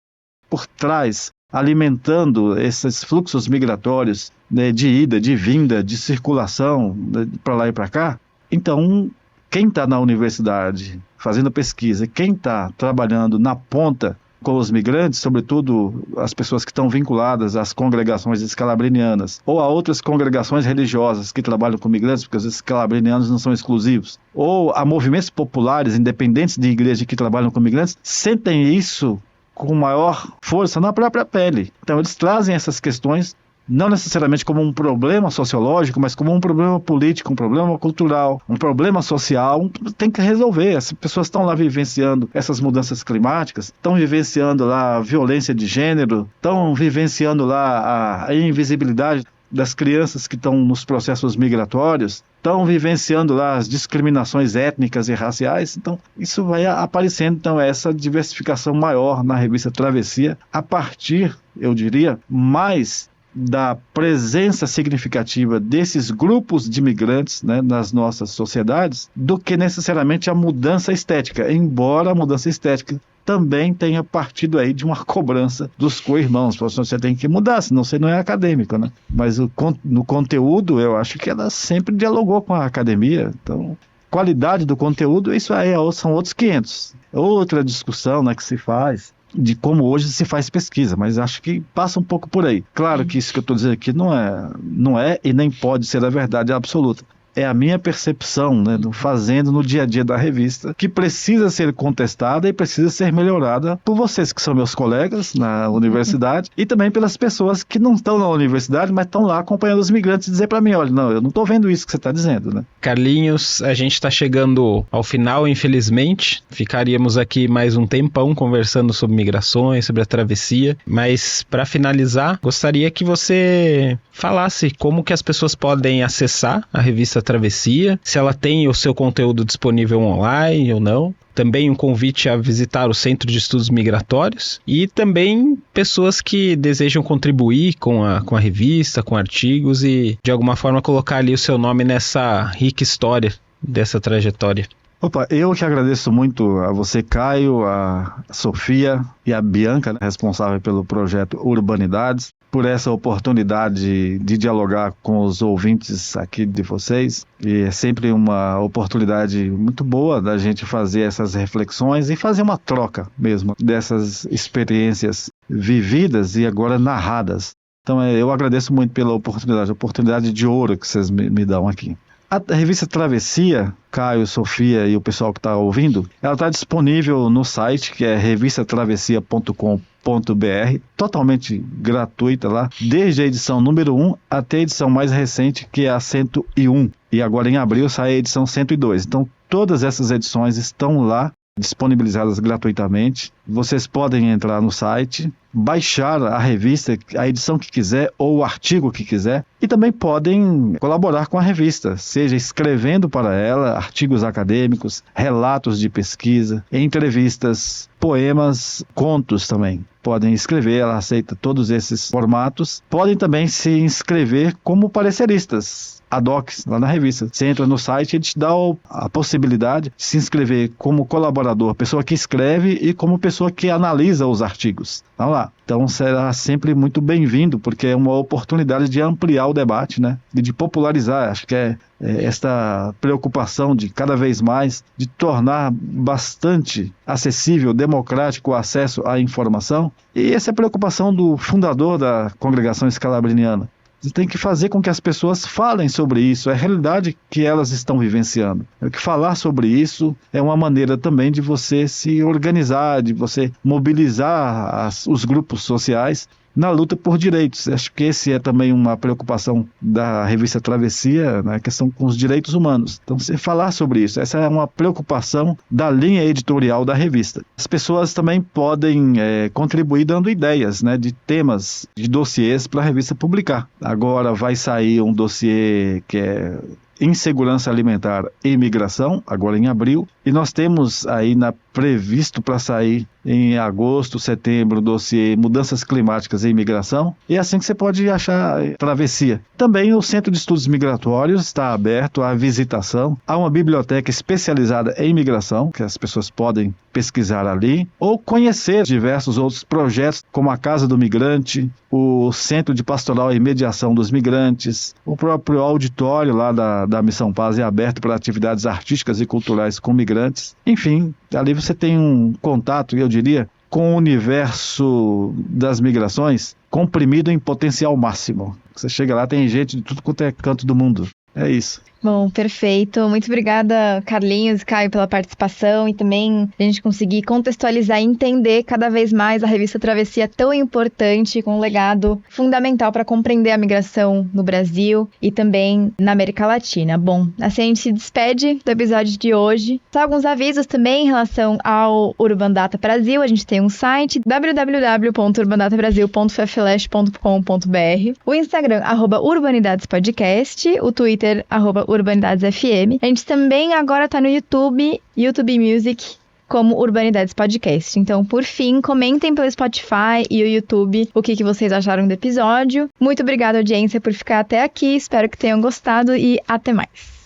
por trás, alimentando esses fluxos migratórios, né, de ida, de vinda, de circulação, né, para lá e para cá. Então, quem está na universidade fazendo pesquisa, quem está trabalhando na ponta com os migrantes, sobretudo as pessoas que estão vinculadas às congregações escalabrinianas ou a outras congregações religiosas que trabalham com migrantes, porque os escalabrinianos não são exclusivos, ou a movimentos populares independentes de igreja que trabalham com migrantes, sentem isso com maior força na própria pele. Então eles trazem essas questões não necessariamente como um problema sociológico, mas como um problema político, um problema cultural, um problema social, tem que resolver. As pessoas estão lá vivenciando essas mudanças climáticas, estão vivenciando lá a violência de gênero, estão vivenciando lá a invisibilidade das crianças que estão nos processos migratórios, estão vivenciando lá as discriminações étnicas e raciais. Então, isso vai aparecendo, então, essa diversificação maior na revista Travessia, a partir, eu diria, mais da presença significativa desses grupos de imigrantes, né, nas nossas sociedades, do que necessariamente a mudança estética, embora a mudança estética também tenha partido aí de uma cobrança dos co-irmãos. Você tem que mudar, senão você não é acadêmico, né? Mas no conteúdo, eu acho que ela sempre dialogou com a academia. Então, qualidade do conteúdo, isso aí são outros 500. Outra discussão, né, que se faz de como hoje se faz pesquisa, mas acho que passa um pouco por aí. Claro que isso que eu estou dizendo aqui não é e nem pode ser a verdade absoluta. É a minha percepção, né, fazendo no dia a dia da revista, que precisa ser contestada e precisa ser melhorada por vocês que são meus colegas na universidade e também pelas pessoas que não estão na universidade, mas estão lá acompanhando os migrantes e dizer para mim, olha, não, eu não estou vendo isso que você está dizendo, né? Carlinhos, a gente está chegando ao final, infelizmente. Ficaríamos aqui mais um tempão conversando sobre migrações, sobre a travessia, mas para finalizar, gostaria que você falasse como que as pessoas podem acessar a revista Travessia, se ela tem o seu conteúdo disponível online ou não. Também um convite a visitar o Centro de Estudos Migratórios e também pessoas que desejam contribuir com a revista, com artigos e de alguma forma colocar ali o seu nome nessa rica história dessa trajetória. Opa, eu que agradeço muito a você, Caio, a Sofia e a Bianca, né, responsável pelo projeto Urbanidades, por essa oportunidade de dialogar com os ouvintes aqui de vocês. E é sempre uma oportunidade muito boa da gente fazer essas reflexões e fazer uma troca mesmo dessas experiências vividas e agora narradas. Então eu agradeço muito pela oportunidade de ouro que vocês me dão aqui. A revista Travessia, Caio, Sofia e o pessoal que está ouvindo, ela está disponível no site, que é revistatravessia.com.br, totalmente gratuita lá, desde a edição número 1 até a edição mais recente, que é a 101. E agora em abril sai a edição 102. Então todas essas edições estão lá, disponibilizadas gratuitamente. Vocês podem entrar no site, baixar a revista, a edição que quiser ou o artigo que quiser, e também podem colaborar com a revista, seja escrevendo para ela artigos acadêmicos, relatos de pesquisa, entrevistas, poemas, contos também. Podem escrever, ela aceita todos esses formatos. Podem também se inscrever como pareceristas ad hoc lá na revista. Você entra no site e ele te dá a possibilidade de se inscrever como colaborador, pessoa que escreve e como pessoa que analisa os artigos. Vamos lá. Então será sempre muito bem-vindo, porque é uma oportunidade de ampliar o debate, né? E de popularizar. Acho que é esta preocupação de cada vez mais de tornar bastante acessível, democrático o acesso à informação. E essa é a preocupação do fundador da Congregação Escalabriniana. Você tem que fazer com que as pessoas falem sobre isso, é a realidade que elas estão vivenciando. É que falar sobre isso é uma maneira também de você se organizar, de você mobilizar os grupos sociais na luta por direitos. Acho que esse é também uma preocupação da revista Travessia, na questão com os direitos humanos. Então, você falar sobre isso, essa é uma preocupação da linha editorial da revista. As pessoas também podem contribuir dando ideias, né, de temas, de dossiês para a revista publicar. Agora vai sair um dossiê que é Insegurança Alimentar e Imigração, agora em abril, e nós temos aí previsto para sair em agosto, setembro, o dossiê Mudanças Climáticas e Imigração, e é assim que você pode achar Travessia. Também o Centro de Estudos Migratórios está aberto à visitação, há uma biblioteca especializada em imigração, que as pessoas podem pesquisar ali, ou conhecer diversos outros projetos, como a Casa do Migrante, o Centro de Pastoral e Mediação dos Migrantes, o próprio auditório lá da Missão Paz é aberto para atividades artísticas e culturais com migrantes. Enfim, ali você tem um contato, eu diria, com o universo das migrações comprimido em potencial máximo. Você chega lá, tem gente de tudo quanto é canto do mundo. É isso. Bom, perfeito. Muito obrigada, Carlinhos e Caio, pela participação e também a gente conseguir contextualizar e entender cada vez mais a revista Travessia tão importante, com um legado fundamental para compreender a migração no Brasil e também na América Latina. Bom, assim a gente se despede do episódio de hoje. Só alguns avisos também em relação ao Urbandata Brasil. A gente tem um site www.urbandatabrasil.fflash.com.br, o Instagram @urbanidadespodcast, o Twitter @UrbanidatesFM. A gente também agora tá no YouTube Music, como Urbanidades Podcast. Então, por fim, comentem pelo Spotify e o YouTube o que vocês acharam do episódio. Muito obrigada, audiência, por ficar até aqui. Espero que tenham gostado e até mais.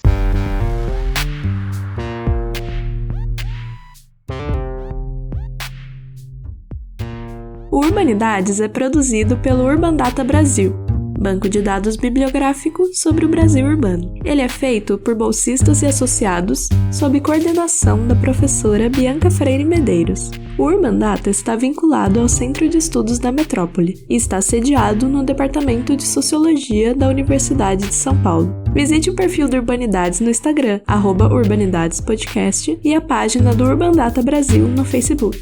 O Urbanidades é produzido pelo Urban Data Brasil, banco de dados bibliográfico sobre o Brasil urbano. Ele é feito por bolsistas e associados, sob coordenação da professora Bianca Freire Medeiros. O Urban Data está vinculado ao Centro de Estudos da Metrópole e está sediado no Departamento de Sociologia da Universidade de São Paulo. Visite o perfil do Urbanidades no Instagram, @UrbanidadesPodcast, e a página do Urban Data Brasil no Facebook.